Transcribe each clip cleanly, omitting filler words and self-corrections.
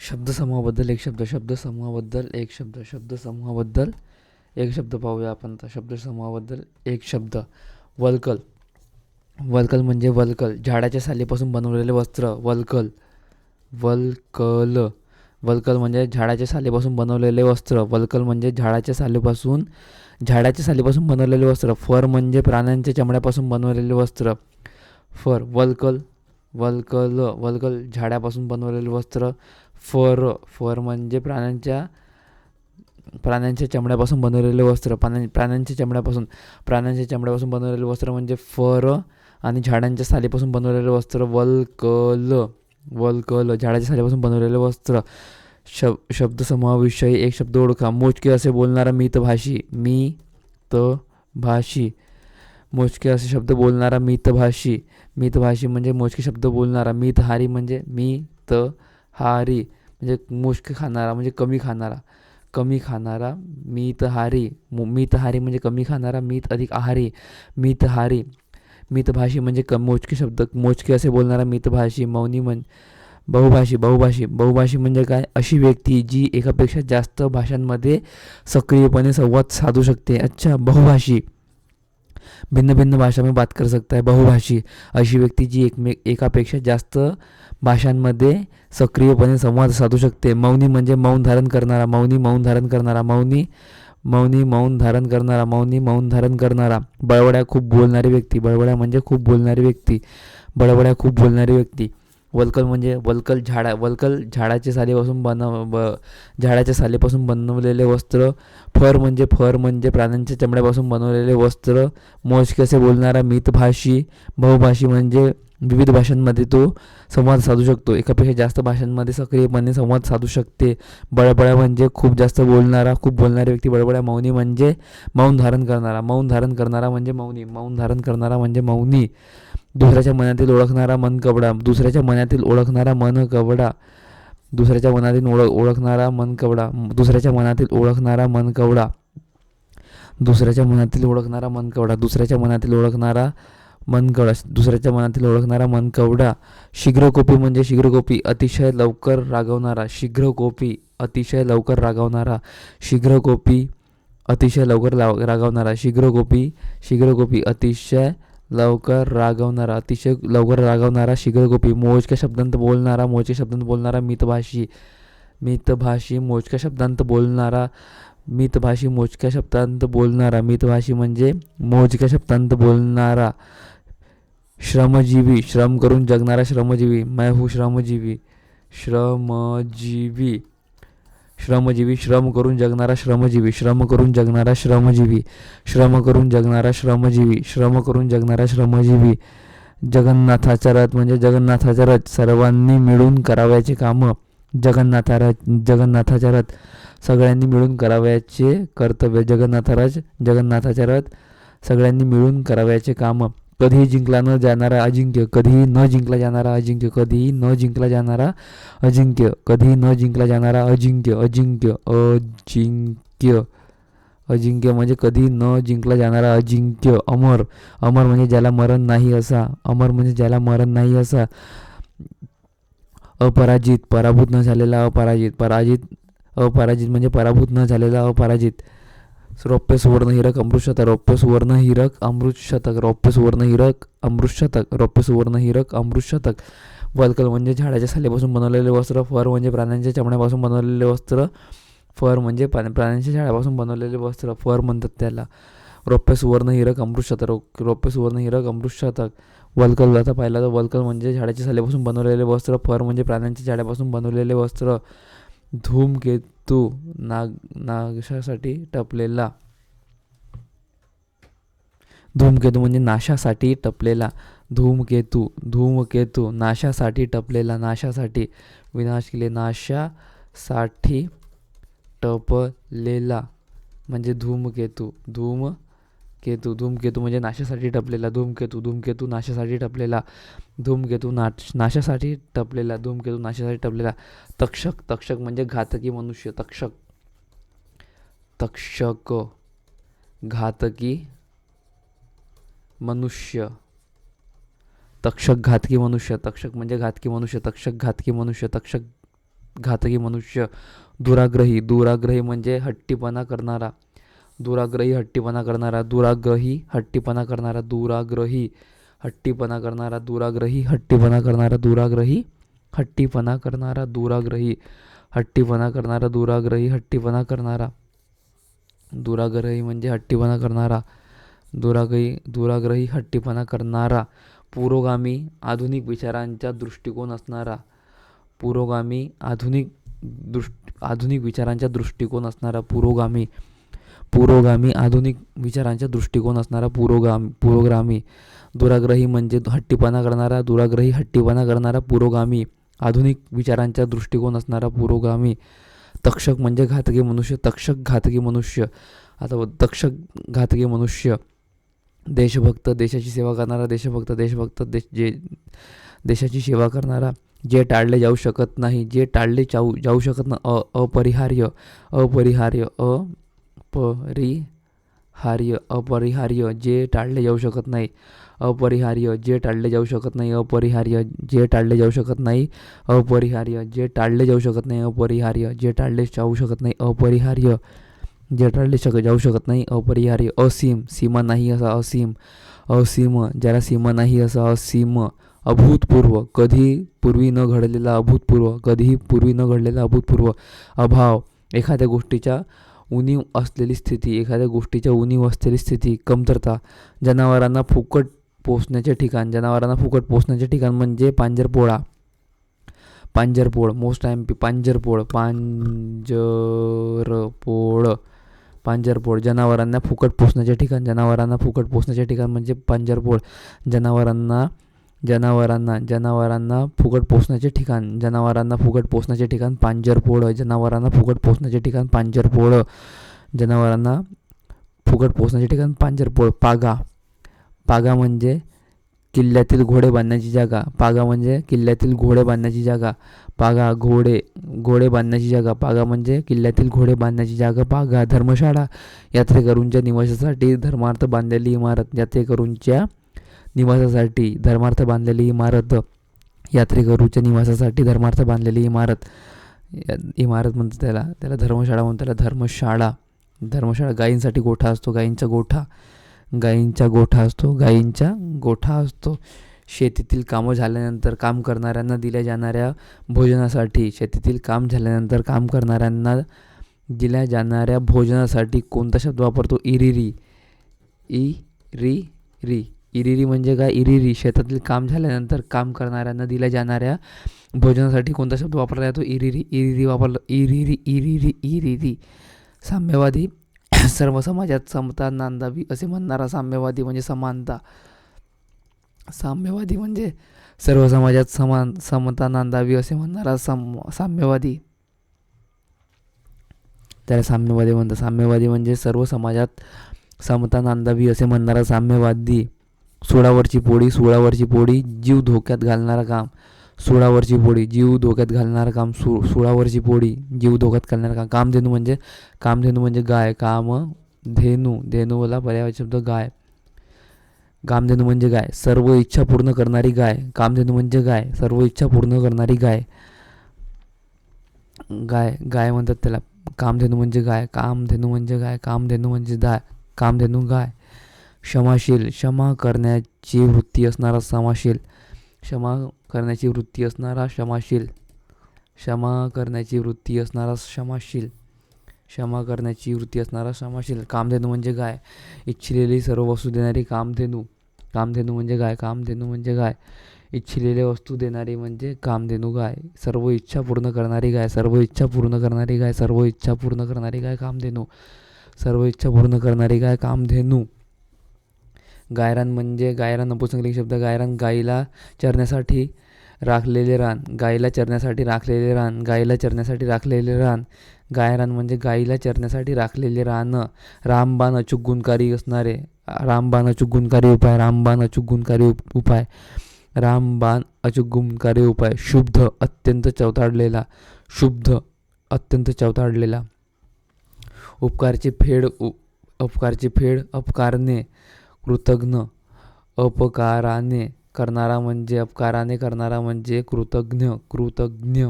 शब्दसमूहाबद्दल एक शब्द, शब्दसमूहाबद्दल एक शब्द, शब्दसमूहाबद्दल एक शब्द पाहूया आपण आता. शब्दसमूहाबद्दल एक शब्द. वल्कल. वल्कल म्हणजे वल्कल, झाडाच्या सालीपासून बनवलेले वस्त्र. वल्कल. वल्कल. वल्कल म्हणजे झाडाच्या सालीपासून बनवलेले वस्त्र. वल्कल म्हणजे झाडाच्या सालीपासून बनवलेले वस्त्र. फर म्हणजे प्राण्यांच्या चमड्यापासून बनवलेले वस्त्र. फर. वल्कल. वल्कल. वल्कल झाडापासून बनवलेले वस्त्र. फर. फर म्हणजे प्राण्यांच्या चमड्यापासून बनवलेले वस्त्र. प्राण्यांच्या चमड्यापासून बनवलेले वस्त्र म्हणजे फर. आणि झाडांच्या सालीपासून बनवलेले वस्त्र वल्कल. वल्कल झाडाच्या सालीपासून बनवलेले वस्त्र. शब्दसमूहाविषयी एक शब्द ओळखा. मोजके असे बोलणारा मितभाषी. मितभाषी. मोजके असे शब्द बोलणारा मितभाषी. मितभाषी म्हणजे मोजके शब्द बोलणारा. मितहारी म्हणजे मितहारी म्हणजे मोजके खाणारा, म्हणजे कमी खाणारा. कमी खाणारा. मितहारी. मितहारी म्हणजे कमी खाणारा. मित अधिक आहारी. मितहारी. मितभाषी म्हणजे मोजके असे बोलणारा मितभाषी. मौनी बहुभाषी. बहुभाषी. बहुभाषी म्हणजे काय? अशी व्यक्ती जी एकापेक्षा जास्त भाषांमध्ये सक्रियपणे संवाद साधू शकते. अच्छा, बहुभाषी. भिन्न भिन्न भाषा में बात कर सकता है. बहुभाषी. अशी व्यक्ती जी एकापेक्षा जास्त भाषांमध्ये सक्रियपणे संवाद साधू शकते. मौनी म्हणजे मौन धारण करणारा. मौनी मौन धारण करणारा. मौनी मौन धारण करणारा. मौनी मौन धारण करणारा. बडबड्या खूप बोलणारी व्यक्ती. बडबड्या म्हणजे खूप बोलणारी व्यक्ती. बडबड्या खूप बोलणारी व्यक्ती. वल्कल म्हणजे वल्कल झाडाच्या सालीपासून बनवलेले वस्त्र. फर म्हणजे प्राण्यांच्या चमड्यापासून बनवलेले वस्त्र. मोजके असे बोलणारा मितभाषी. बहुभाषी म्हणजे विविध भाषांमध्ये तो संवाद साधू शकतो. एकापेक्षा जास्त भाषांमध्ये सक्रियपणे संवाद साधू शकते. बडबड्या म्हणजे खूप जास्त बोलणारा, खूप बोलणारी व्यक्ती. बडबड्या. मौनी म्हणजे मौन धारण करणारा. मौन धारण करणारा म्हणजे मौनी. मौन धारण करणारा म्हणजे मौनी. दुसऱ्याच्या मनातील ओळखणारा मनकवडा. दुसऱ्याच्या मनातील ओळखणारा मनकवडा. दुसऱ्याच्या मनातील ओळखणारा मनकवडा. दुसऱ्याच्या मनातील ओळखणारा मनकवडा. दुसऱ्याच्या मनातील ओळखणारा मनकवडा. दुसऱ्याच्या मनातील ओळखणारा मनकवडा. दुसऱ्याच्या मनातील ओळखणारा मनकवडा. शीघ्रकोपी म्हणजे शीघ्रकोपी, अतिशय लवकर रागवणारा. शीघ्रकोपी अतिशय लवकर रागवणारा. शीघ्रकोपी अतिशय लवकर रागवणारा. शीघ्रकोपी. शीघ्रकोपी अतिशय लवकर रागवणारा. अतिशय लवकर रागवणारा. शीघ्रकोपी. मोजक्या शब्दांत बोलणारा. मोजक्या शब्दांत बोलणारा मितभाषी. मितभाषी मोजक्या शब्दांत बोलणारा. मितभाषी मोजक्या शब्दांत बोलणारा. मितभाषी म्हणजे मोजक्या शब्दांत बोलणारा. श्रमजीवी. श्रम करून जगणारा श्रमजीवी. मैं हूँ श्रमजीवी. श्रमजीवी. श्रमजीवी. श्रम करून जगणारा श्रमजीवी. श्रम करून जगणारा श्रमजीवी. श्रम करून जगणारा श्रमजीवी. श्रम करून जगणारा श्रमजीवी. जगन्नाथाचा रथ म्हणजे जगन्नाथाचा रथ, सर्वांनी मिळून करावयाचे कामं. जगन्नाथाचा रथ सगळ्यांनी मिळून करावयाचे कर्तव्य. जगन्नाथाचा रथ सगळ्यांनी मिळून करावयाचे कामं. कधीही जिंकला न जाणारा अजिंक्य. कधीही न जिंकला जाणारा अजिंक्य. कधीही न जिंकला जाणारा अजिंक्य. कधीही न जिंकला जाणारा अजिंक्य. अजिंक्य. अजिंक्य. अजिंक्य म्हणजे कधी न जिंकला जाणारा अजिंक्य. अमर. अमर म्हणजे ज्याला मरण नाही असा. अमर म्हणजे ज्याला मरण नाही असा. अपराजित. पराभूत न झालेला अपराजित. अपराजित म्हणजे पराभूत न झालेला अपराजित. रौप्य सुवर्ण हिरक अमृत शतक. रौप्य सुवर्ण हिरक अमृत शतक. रौप्य सुवर्ण हिरक अमृत शतक. रौप्य सुवर्ण हिरक अमृत शतक. वल्कल म्हणजे झाडाच्या सालीपासून बनवलेले वस्त्र. फर म्हणजे प्राण्यांच्या चमड्यापासून बनवलेले वस्त्र. फर म्हणजे प्राण्यांच्या झाडापासून बनवलेले वस्त्र फर म्हणतात त्याला. रौप्य सुवर्ण हिरक अमृत शतक. रौप्य सुवर्ण हिरक अमृत शतक. वल्कल आता पाहिला तर वल्कल म्हणजे झाडाच्या सालीपासून बनवलेले वस्त्र. फर म्हणजे प्राण्यांच्या झाडापासून बनवलेले वस्त्र. धूमकेतू. नाशासाठी टपलेला. धूमकेतू म्हणजे नाशासाठी टपलेला. धूमकेतू. धूमकेतू नाशासाठी टपलेला. नाशासाठी. विनाश केले. नाशासाठी टपलेला म्हणजे धूमकेतू. धूमकेतू. धूमकेतू म्हणजे नाशासाठी टपलेला. धूमकेतू. धूमकेतू नाशासाठी टपलेला. धूमकेतू नाशासाठी टपलेला. धूमकेतू नाशासाठी टपलेला. तक्षक. तक्षक म्हणजे घातकी मनुष्य. तक्षक. तक्षक घातकी मनुष्य. तक्षक घातकी मनुष्य. तक्षक म्हणजे घातकी मनुष्य. तक्षक घातकी मनुष्य. तक्षक घातकी मनुष्य. दुराग्रही. दुराग्रही म्हणजे हट्टीपणा करणारा. दुराग्रही हट्टीपणा करणारा. दुराग्रही हट्टीपणा करणारा. दुराग्रही हट्टीपणा करणारा. दुराग्रही हट्टीपणा करणारा. दुराग्रही हट्टीपणा करणारा. दुराग्रही हट्टीपणा करणारा. दुराग्रही हट्टीपणा करणारा. दुराग्रही म्हणजे हट्टीपणा करणारा. दुराग्रही हट्टीपणा करणारा. पुरोगामी आधुनिक विचारांचा दृष्टिकोन असणारा. पुरोगामी आधुनिक विचारांचा दृष्टिकोन असणारा. पुरोगामी आधुनिक विचारांचा दृष्टिकोन असणारा. पुरोगामी. दुराग्रही म्हणजे हट्टीपणा करणारा. दुराग्रही हट्टीपणा करणारा. पुरोगामी आधुनिक विचारांचा दृष्टिकोन असणारा. पुरोगामी. तक्षक म्हणजे घातकी मनुष्य. तक्षक घातकी मनुष्य. आता तक्षक घातकी मनुष्य. देशभक्त. देशाची सेवा करणारा. देशभक्त देशाची सेवा करणारा. जे टाळले जाऊ शकत नाही. जे टाळले जाऊ शकत नाही. अपरिहार्य. अपरिहार्य जे टाळले जाऊ शकत नाही. अपरिहार्य जे टाळले जाऊ शकत नाही. अपरिहार्य जे टाळले जाऊ शकत नाही. अपरिहार्य जे टाळले जाऊ शकत नाही. अपरिहार्य जे टाळले जाऊ शकत नाही. अपरिहार्य जे टाळले जाऊ शकत नाही. अपरिहार्य. असीम. सीमा नाही असा असीम. असीम ज्याला सीमा नाही असा असीम. अभूतपूर्व. कधी पूर्वी न घडलेला. अभूतपूर्व कधीही पूर्वी न घडलेला. अभूतपूर्व. अभाव. एखाद्या गोष्टीच्या उणीव असलेली स्थिती. एखाद्या गोष्टीच्या उणीव असलेली स्थिती. कमतरता. जनावरांना फुकट पोसण्याचे ठिकाण. जनावरांना फुकट पोसण्याचे ठिकाण म्हणजे पांजरपोळा. पांजरपोळ. Most MP. पांजरपोळ. पांजरपोळ. जनावरांना फुकट पोसण्याचे ठिकाण. जनावरांना फुकट पोसण्याचे ठिकाण म्हणजे पांजरपोळ. जनावरांना फुकट पोसण्याचे ठिकाण. जनावरांना फुकट पोसण्याचे ठिकाण पांजरपोळ. जनावरांना फुकट पोसण्याचे ठिकाण पांजरपोळ. जनावरांना फुकट पोसण्याचे ठिकाण पांजरपोळ. पागा. पागा म्हणजे किल्ल्यातील घोडे बांधण्याची जागा. पागा म्हणजे किल्ल्यातील घोडे बांधण्याची जागा. पागा. घोडे बांधण्याची जागा. पागा म्हणजे किल्ल्यातील घोडे बांधण्याची जागा. पागा. धर्मशाळा. यात्रेकरूंच्या निवासासाठी धर्मार्थ बांधलेली इमारत. यात्रेकरूंच्या निवासासाठी धर्मार्थ बांधलेली इमारत. यात्रेकरूच्या निवासासाठी धर्मार्थ बांधलेली इमारत. इमारत म्हणतात त्याला धर्मशाळा म्हणतात. त्याला धर्मशाळा. गायींसाठी गोठा असतो. गायींचा गोठा असतो. शेतीतील कामं झाल्यानंतर काम करणाऱ्यांना दिल्या जाणाऱ्या भोजनासाठी. शेतीतील काम झाल्यानंतर काम करणाऱ्यांना दिल्या जाणाऱ्या भोजनासाठी कोणता शब्द वापरतो? इरिरी. इरिरी म्हणजे काय? इरिरी. शेतातील काम झाल्यानंतर काम करणाऱ्यांना दिल्या जाणाऱ्या भोजनासाठी कोणता शब्द वापरला जातो? इरिरी वापरला. इरिरी. साम्यवादी. सर्व समाजात समता नांदावी असे म्हणणारा. साम्यवादी म्हणजे समानता. साम्यवादी म्हणजे सर्व समाजात समता नांदावी असे म्हणणारा साम्यवादी. त्याला साम्यवादी म्हणतात. साम्यवादी म्हणजे सर्व समाजात समता नांदावी असे म्हणणारा साम्यवादी. सुळावरची पोळी. जीव धोक्यात घालणारा काम. सुळावरची पोळी. जीव धोक्यात घालणारा काम. सुळावरची पोळी. जीव धोक्यात घालणारा काम. कामधेनू म्हणजे गाय. धेनूला पर्याय शब्द गाय. कामधेनू म्हणजे गाय. सर्व इच्छा पूर्ण करणारी गाय. कामधेनू म्हणजे गाय. सर्व इच्छा पूर्ण करणारी गाय. गाय म्हणतात त्याला. कामधेनू म्हणजे गाय. कामधेनू गाय. क्षमाशील. क्षमा करण्याची वृत्ती असणारा क्षमाशील. क्षमा करण्याची वृत्ती असणारा क्षमाशील. कामधेनू म्हणजे गाय. इच्छिलेली सर्व वस्तू देणारी कामधेनू. कामधेनू म्हणजे गाय. इच्छिलेल्या वस्तू देणारी म्हणजे कामधेनू गाय. सर्व इच्छा पूर्ण करणारी गाय. कामधेनू. गायरान नपुंसकलिंगी शब्द. गायरान. गाईला चरण्यासाठी राखलेले रान. गायरान म्हणजे गाईला चरण्यासाठी राखलेले रान. रामबाण अचूक गुणकारी असणारे. रामबाण अचूक गुणकारी उपाय. शुद्ध. अत्यंत चवताळलेला. उपकारची फेड. अपकारने. कृतज्ञ. अपकाराने करणारा म्हणजे कृतज्ञ.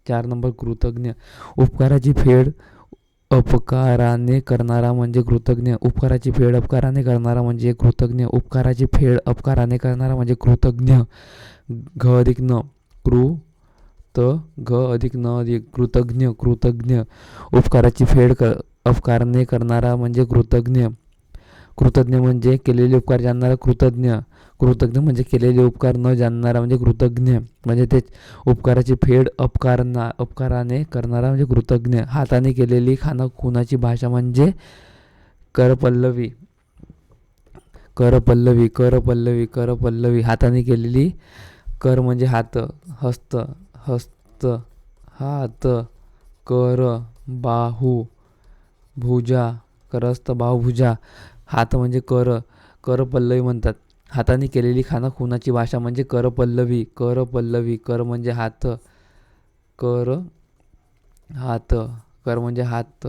4 नंबर कृतज्ञ. उपकाराची फेड अपकाराने करणारा म्हणजे कृतज्ञ. उपकाराची फेड अपकाराने करणारा म्हणजे कृतज्ञ. उपकाराची फेड अपकाराने करणारा म्हणजे कृतज्ञ. घ अधिक न घ अधिक न अधिक कृतज्ञ. कृतज्ञ. उपकाराची फेड अपकाराने करणारा म्हणजे कृतज्ञ. कृतज्ञ म्हणजे केलेले उपकार जाणणारा कृतज्ञ. कृतज्ञ म्हणजे केलेले उपकार न जाणणारा म्हणजे कृतज्ञ. म्हणजे ते उपकाराची फेड अपकाराने करणारा म्हणजे कृतज्ञ. हाताने केलेली खानाखुनाची भाषा म्हणजे करपल्लवी. करपल्लवी करपल्लवी करपल्लवी. हाताने केलेली. कर म्हणजे हात, हस्त हात, कर बाहू भुजा, करस्त बाहुभुजा. हात म्हणजे करपल्लवी म्हणतात. हाताने केलेली खानाखुनाची भाषा म्हणजे करपल्लवी. करपल्लवी. कर म्हणजे हात, कर हात, कर म्हणजे हात.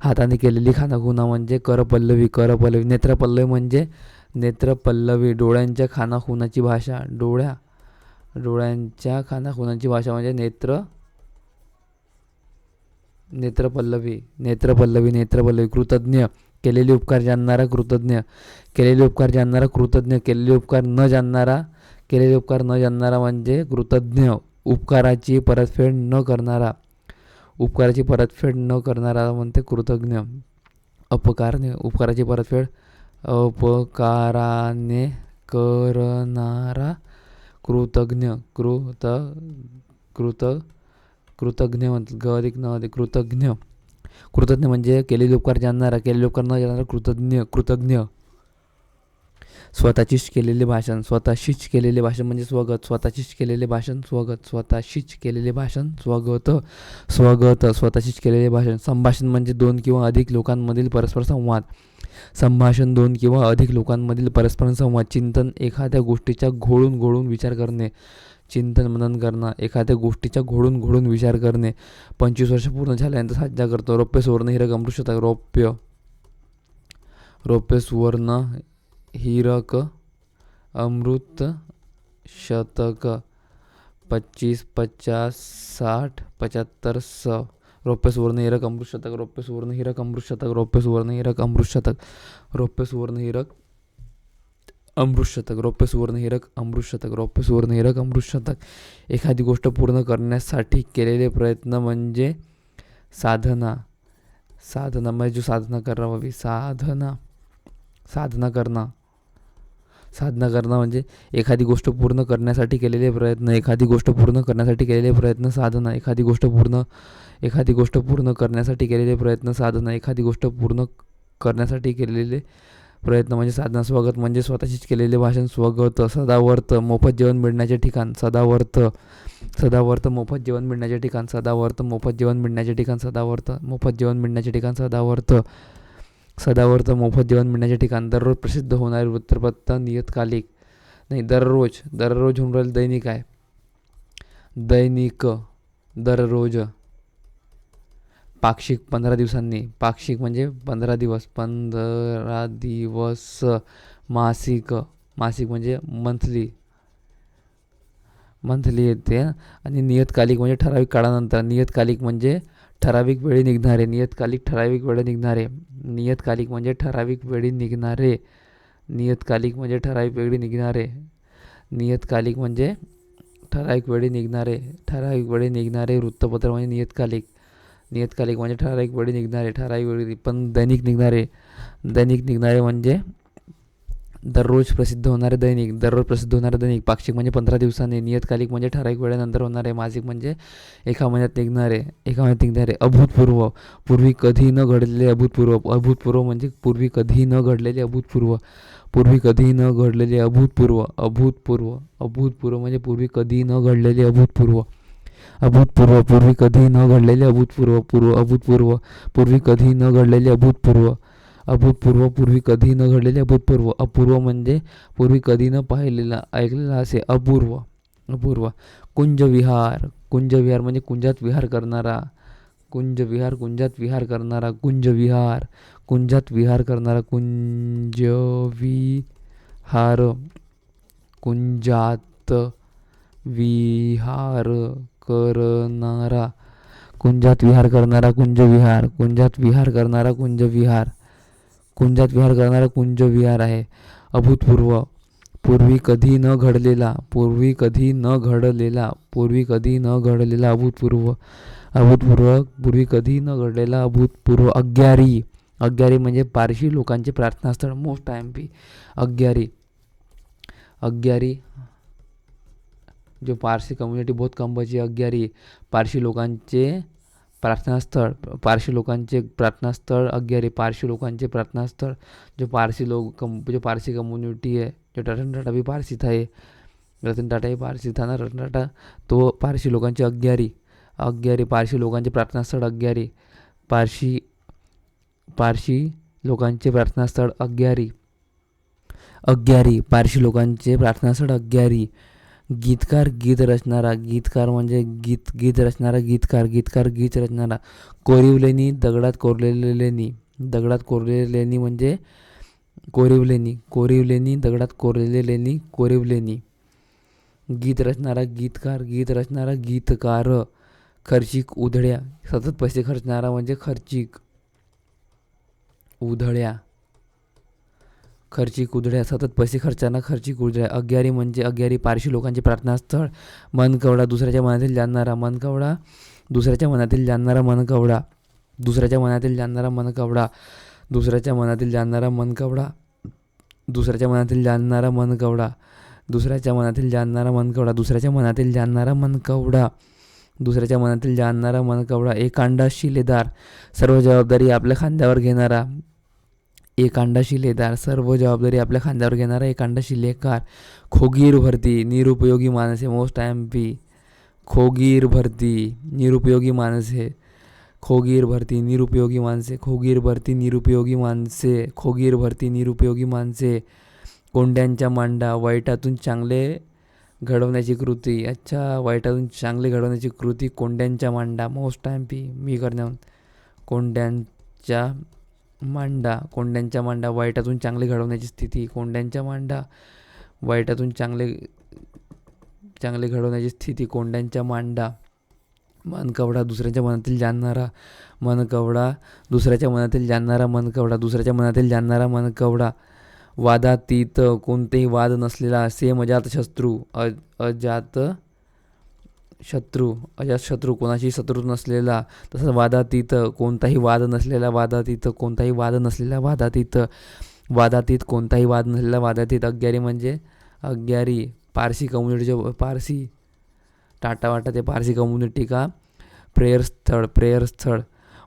हाताने केलेली खानाखुना म्हणजे करपल्लवी. करपल्लवी. नेत्रपल्लवी म्हणजे नेत्रपल्लवी. डोळ्यांच्या खानाखुनाची भाषा. डोळ्यांच्या खानाखुनाची भाषा म्हणजे नेत्रपल्लवी. नेत्रपल्लवी. नेत्रपल्लवी. कृतज्ञ. केलेले उपकार जाणणारा कृतज्ञ. केलेले उपकार जाणणारा कृतज्ञ. केलेले उपकार न जाणणारा म्हणजे कृतज्ञ. उपकाराची परतफेड न करणारा. उपकाराची परतफेड न करणारा म्हणते कृतज्ञ. उपकाराने करणारा कृतज्ञ. कृतज्ञ म्हणतात. ग अधिक न अधिक कृतज्ञ. कृतज्ञ म्हणजे केलेले उपकार जाणणारा. केलेले उपकार न जाणणारा कृतज्ञ. स्वतःचीच केलेले भाषण. स्वतःशीच केलेले भाषण म्हणजे स्वगत. स्वतःशीच केलेले भाषण स्वगत. स्वतःशीच केलेले भाषण स्वगत. स्वतःशीच केलेले भाषण. संभाषण म्हणजे 2 किंवा अधिक लोकांमधील परस्पर संवाद. संभाषण 2 किंवा अधिक लोकांमधील परस्पर संवाद. चिंतन एखाद्या गोष्टीचा घोळून विचार करणे. चिंतन मनन करणं. एखाद्या गोष्टीचा घोळून विचार करणे. 25 वर्ष पूर्ण झाल्यानंतर साजरा करतो. रौप्य सुवर्ण हिरक अमृतशतक. रौप्य सुवर्ण हिरक अमृत शतक. 25 50 60 75 100. रौप्य सुवर्ण हिरक अमृत शतक. रौप्य सुवर्ण हिरक अमृत शतक. रौप्य सुवर्ण हिरक अमृत शतक. रौप्य सुवर्ण हिरक अमृत शतक. रौप्य सुवर्ण हिरक अमृत शतक. रौप्य सुवर्ण हिरक अमृत शतक. एखादी गोष्ट पूर्ण करण्यासाठी केलेले प्रयत्न म्हणजे साधना. साधना म्हणजे जो साधना करावी. साधना करणं म्हणजे एखादी गोष्ट पूर्ण करण्यासाठी केलेले प्रयत्न. एखादी गोष्ट पूर्ण करण्यासाठी केलेले प्रयत्न साधना. एखादी गोष्ट पूर्ण करण्यासाठी केलेले प्रयत्न साधना. एखादी गोष्ट पूर्ण करण्यासाठी केलेले प्रयत्न म्हणजे साधना. स्वगत म्हणजे स्वतःशीच केलेले भाषण स्वगत. सदावर्त मोफत जेवण मिळण्याचे ठिकाण. सदावर्त मोफत जेवण मिळण्याचे ठिकाण. सदावर्त मोफत जेवण मिळण्याचे ठिकाण. सदावर्त मोफत जेवण मिळण्याचे ठिकाण. सदावर्त मोफत जेवण मिळण्याचे ठिकाण. दररोज प्रसिद्ध होणारे वृत्तपत्र नियतकालिक. नाही, दररोज होऊन राहिलं दैनिक आहे. दैनिक दररोज. पाक्षिक 15 दिवसांनी. पाक्षिक म्हणजे 15 दिवस. 15 दिवस. मासिक म्हणजे मंथली येते. आणि नियतकालिक म्हणजे ठराविक काळानंतर. नियतकालिक म्हणजे ठराविक वेळी निघणारे. नियतकालिक ठराविक वेळी निघणारे. नियतकालिक म्हणजे ठराविक वेळी निघणारे. नियतकालिक म्हणजे ठराविक वेळी निघणारे. नियतकालिक म्हणजे ठराविक वेळी निघणारे. ठराविक वेळी निघणारे वृत्तपत्र म्हणजे नियतकालिक. नियतकालिक म्हणजे ठराविक वेळी निघणारे. ठराविक वेळी. पण दैनिक निघणारे म्हणजे दररोज प्रसिद्ध होणारे दैनिक. पाक्षिक म्हणजे 15 दिवसांनी. नियतकालिक म्हणजे ठराविक वेळेनंतर होणारे. मासिक म्हणजे एका महिन्यात निघणारे. अभूतपूर्व. पूर्वी कधी न घडलेले अभूतपूर्व. अभूतपूर्व म्हणजे पूर्वी कधी न घडलेले अभूतपूर्व. पूर्वी कधी न घडलेले अभूतपूर्व. अभूतपूर्व म्हणजे पूर्वी कधी न घडलेले अभूतपूर्व. पूर्वी कधी न घडलेले अभूतपूर्व. अभूतपूर्व पूर्वी कधी न घडलेले अभूतपूर्व. पूर्वी कधी न घडलेले अभूतपूर्व. अपूर्व म्हणजे पूर्वी कधी न पाहिलेला ऐकलेला असे. अपूर्व. कुंजविहार म्हणजे कुंजात विहार करणारा. कुंजात विहार करणारा. कुंजविहार. कुंजात विहार करणारा. कुंजात विहार करणारा, कुंजात विहार करणारा कुंजविहार, कुंजात विहार करणारा कुंजविहार, कुंजात विहार करणारा कुंजविहार आहे. अभूतपूर्व, पूर्वी कधी न घडलेला, पूर्वी कधी न घडलेला, पूर्वी कधी न घडलेला, अभूतपूर्व, अभूतपूर्व, पूर्वी कधी न घडलेला, अभूतपूर्व. अग्यारी, अग्यारी म्हणजे पारशी लोकांचे प्रार्थनास्थळ, मोस्ट आय-एम-पी. अग्यारी, अग्यारी जो पारसी कम्युनिटी बहुत कम बची. अग्यारी पारशी लोकांचे प्रार्थनास्थळ, पारशी लोकांचे प्रार्थनास्थळ अग्यारी, पारशी लोकांचे प्रार्थनास्थळ. जो पारसी लोग जो पारसी कम्युनिटी है, जो रतन टाटा भी पारसी था, ये रतन टाटा ही पारसी था ना, रतन टाटा, तो पारशी लोकांचे अग्यारी, अग्यारी पारशी लोकांचे प्रार्थनास्थळ अग्यारी, पारशी पारशी लोकांचे प्रार्थनास्थळ अग्यारी, अग्यारी पारशी लोकांचे प्रार्थनास्थळ अग्यारी. गीतकार, गीत रचणारा, गीतकार म्हणजे गीत रचणारा, गीतकार, गीतकार गीत रचणारा. कोरीवलेनी, दगडात कोरलेले लेणी, दगडात कोरलेले लेणी म्हणजे कोरीवलेनी, कोरीवलेनी दगडात कोरलेले लेणी, कोरीवलेनी. गीत रचणारा, गीतकार, गीत रचणारा, गीतकार. खर्चिक, उधळ्या, सतत पैसे खर्चणारा म्हणजे खर्चिक, उधळ्या, खर्चिक उधळ्या, सतत पैसे खर्चाना खर्चिक उधळ्या. अग्यारी म्हणजे अग्यारी पारशी लोकांचे प्रार्थनास्थळ. मनकवडा, दुसऱ्याच्या मनातील जाणणारा, मनकवडा दुसऱ्याच्या मनातील जाणणारा, मनकवडा, दुसऱ्याच्या मनातील जाणणारा, मनकवडा, दुसऱ्याच्या मनातील जाणणारा, मनकवडा, दुसऱ्याच्या मनातील जाणणारा, मनकवडा, दुसऱ्याच्या मनातील जाणणारा, मनकवडा, दुसऱ्याच्या मनातील जाणणारा, मनकवडा, दुसऱ्याच्या मनातील जाणणारा, मनकवडा. एकांडा शिलेदार, सर्व जबाबदारी आपल्या खांद्यावर घेणारा, एकांडा शिलेदार, सर्व जबाबदारी आपल्या खांद्यावर घेणारा, एकांडा शिलेकार. खोगीर भरती, निरुपयोगी माणसे, मोस्ट आय-एम-पी. खोगीर भरती, निरुपयोगी माणसे, खोगीर भरती, निरुपयोगी माणसे, खोगीर भरती, निरुपयोगी माणसे, खोगीर भरती, निरुपयोगी माणसे. कोंड्यांच्या मांडा, वाईटातून चांगले घडवण्याची कृती. अच्छा, वाईटातून चांगले घडवण्याची कृती, कोंड्यांच्या मांडा, मोस्ट आय-एम-पी. मी करण्याहून कोंड्यांच्या मांडा, कोंड्यांच्या मांडा, वाईटातून चांगले घडवण्याची स्थिती, कोंड्यांच्या मांडा, वाईटातून चांगले घडवण्याची स्थिती, कोंड्यांच्या मांडा. मनकवडा, दुसऱ्याच्या मनातील जाणणारा, मनकवडा, दुसऱ्याच्या मनातील जाणणारा, मनकवडा, दुसऱ्याच्या मनातील जाणणारा, मनकवडा. वादातीत, कोणतेही वाद नसलेला, सेम अजातशत्रू, अजात शत्रू, अजातशत्रू, कोणाशी शत्रू नसलेला. तसंच वादातीत, कोणताही वाद नसलेला, वादातीत, कोणताही वाद नसलेला, वादातीत, वादातीत, कोणताही वाद नसलेला, वादातीत. अग्यारी म्हणजे अग्यारी पारसी कम्युनिटीचे, पारसी टाटा वाटा ते पारसी कम्युनिटी का प्रेयर स्थळ, प्रेयर स्थळ.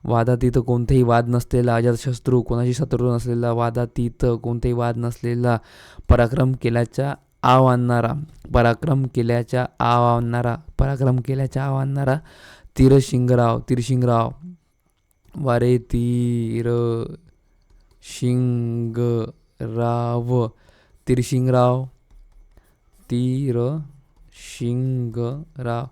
वादातीत, कोणतेही वाद नसलेला, अजातशत्रू, कोणाशी शत्रू नसलेला, वादातीत, कोणतेही वाद नसलेला. पराक्रम केल्याच्या आव आणणारा, पराक्रम केल्याच्या आव आणणारा, पराक्रम केल्याच्या आव आणणारा. तीरशिंगराव, तीरशिंगराव, वारे तीर शिंगराव, तीरशिंगराव, तीरशिंगराव,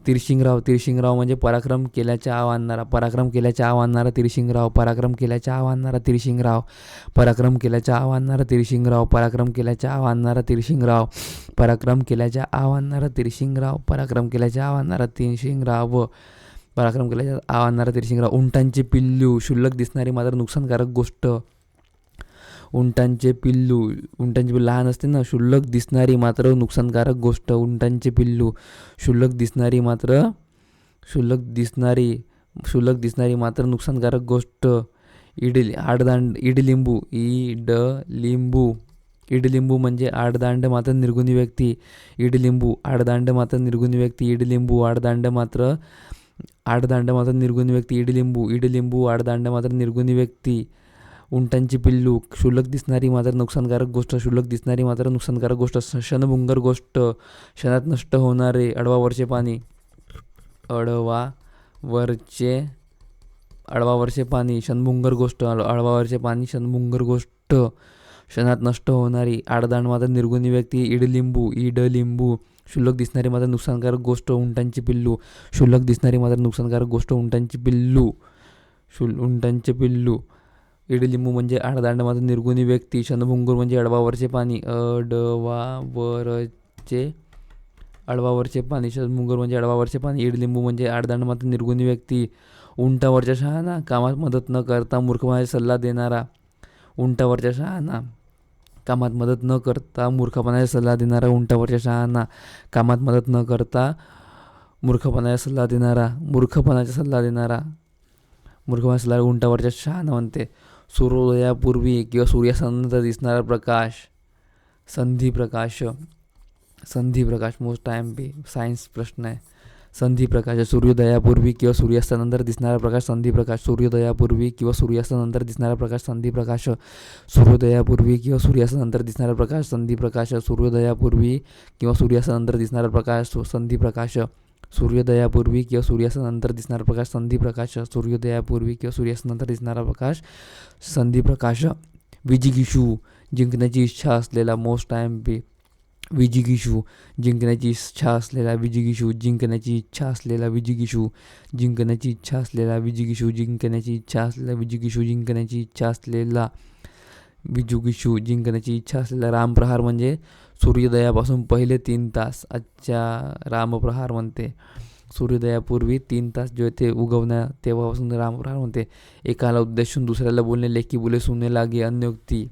तीरशिंगराव, तीरशिंगराव म्हणजे पराक्रम केल्याच्या आव आणणारा, पराक्रम केल्याच्या आव आणणारा, तीरशिंगराव, पराक्रम केल्याच्या आव आणणारा, तीरशिंगराव, पराक्रम केल्याच्या आव आणणारा, तीरशिंगराव, पराक्रम केल्याच्या आव आणणारा, तीरशिंगराव, पराक्रम केल्याच्या आव आणणारा, तीरशिंगराव, पराक्रम केल्याच्या आव आणणारा, तीरशिंगराव, पराक्रम केल्याच्या आव आणणारा, तीरशिंगराव. उंटांचे पिल्लू, क्षुल्लक दिसणारी मात्र नुकसानकारक गोष्ट. उंटांचे पिल्लू, उंटांचे पिल्लू लहान असते ना, क्षुल्लक दिसणारी मात्र नुकसानकारक गोष्ट. उंटांचे पिल्लू, क्षुल्लक दिसणारी मात्र, क्षुल्लक दिसणारी मात्र नुकसानकारक गोष्ट. इडलिंबू, इडलिंबू, इडलिंबू म्हणजे आडदांड मात्र निर्गुणी व्यक्ती. इडलिंबू, आडदांड मात्र निर्गुणी व्यक्ती. इडलिंबू, आडदांड मात्र निर्गुणी व्यक्ती. इडलिंबू, इडलिंबू, आडदांड मात्र निर्गुणी व्यक्ती. उंटांची पिल्लू, क्षुल्लक दिसणारी मात्र नुकसानकारक गोष्ट, क्षुल्लक दिसणारी मात्र नुकसानकारक गोष्ट. क्षणभंगुर गोष्ट, क्षणात नष्ट होणारे. अडवावरचे पाणी, अडवावरचे पाणी, क्षणभंगुर गोष्ट, अडवावरचे पाणी, क्षणभंगुर गोष्ट, क्षणात नष्ट होणारी. आडदांड मात्र निर्गुणी व्यक्ती. इडलिंबू, इडलिंबू, क्षुल्लक दिसणारी मात्र नुकसानकारक गोष्ट. उंटांची पिल्लू, क्षुल्लक दिसणारी मात्र नुकसानकारक गोष्ट. उंटांची पिल्लू, उंटांचे पिल्लू. इडलिंबू म्हणजे आडदांड मात्र निर्गुणी व्यक्ती. क्षणभंगुर म्हणजे अडवावरचे पाणी, अडवावरचे पाणी, मुंगर म्हणजे अडवावरचे पाणी, ईडलिंबू म्हणजे आडदांड मात्र निर्गुणी व्यक्ती, उंटावरच्या शहाणा, कामात मदत न करता मूर्खपणाचा सल्ला देणारा, उंटावरच्या शहाणा, कामात मदत न करता मूर्खपणाचा सल्ला देणारा, उंटावरच्या शहाणा, कामात मदत न करता मूर्खपणाचा सल्ला देणारा, मूर्खपणाचा सल्ला देणारा, मूर्खपणाचा सल्ला उंटावरच्या शहाणा म्हणते. सूर्योदयापूर्वी किंवा सूर्यास्तानंतर दिसणारा प्रकाश, संधी प्रकाश, संधी प्रकाश मोस्ट टाइम बी सायन्स प्रश्न आहे. संधी प्रकाश, सूर्योदयापूर्वी किंवा सूर्यास्तानंतर दिसणारा प्रकाश संधी प्रकाश, सूर्योदयापूर्वी किंवा सूर्यास्तानंतर दिसणारा प्रकाश संधी प्रकाश, सूर्योदयापूर्वी किंवा सूर्यास्तानंतर दिसणारा प्रकाश संधी प्रकाश, सूर्योदयापूर्वी किंवा सूर्यास्तानंतर दिसणारा प्रकाश संधी प्रकाश, सूर्योदयापूर्वी किंवा सूर्यास्तानंतर दिसणारा प्रकाश संधी प्रकाश, सूर्योदयापूर्वी किंवा सूर्यास्तानंतर दिसणारा प्रकाश संधी प्रकाश. विजिगीषू, जिंकण्याची इच्छा असलेला मोस्ट टाइम बी विजिगीषू, जिंकण्याची इच्छा असलेला, विजिगीषू, जिंकण्याची इच्छा असलेला, विजिगीषू, जिंकण्याची इच्छा असलेला, विजिगीषू, जिंकण्याची इच्छा असलेला, विजिगीषू, जिंकण्याची इच्छा असलेला, विजिगीषू, जिंकण्याची इच्छा असलेला. रामप्रहार म्हणजे सूर्योदयापासून पहिले 3 तास, आजच्या रामप्रहार म्हणते. सूर्योदयापूर्वी 3 तास जे ते उगवण्या तेव्हापासून रामप्रहार म्हणते. एकाला उद्देशून दुसऱ्याला बोलणे, लेकी बोले सुने लागे, अन्योक्ती,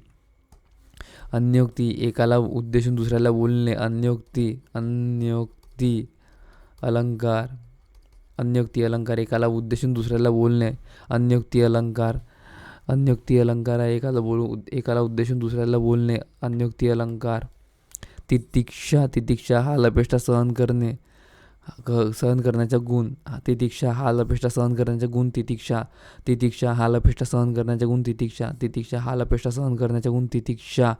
अन्योक्ती, एकाला उद्देशून दुसऱ्याला बोलणे, अन्योक्ती, अन्योक्ती, अलंकार, अन्योक्ती अलंकार, एकाला उद्देशून दुसऱ्याला बोलणे, अन्योक्ती अलंकार, अन्योक्ती अलंकार आहे एकाला उद्देशून दुसऱ्याला बोलणे, अन्योक्ती अलंकार. तितिक्षा, तितिक्षा हाल अपेष्टा सहन करणे, सहन करण्याचा गुण, तितिक्षा हाल अपेष्टा सहन करण्याचा गुण, तितिक्षा, तितिक्षा हाल अपेष्टा सहन करण्याचा गुण, तितिक्षा, तितिक्षा हाल अपेष्टा सहन करण्याचा गुण, तितिक्षा.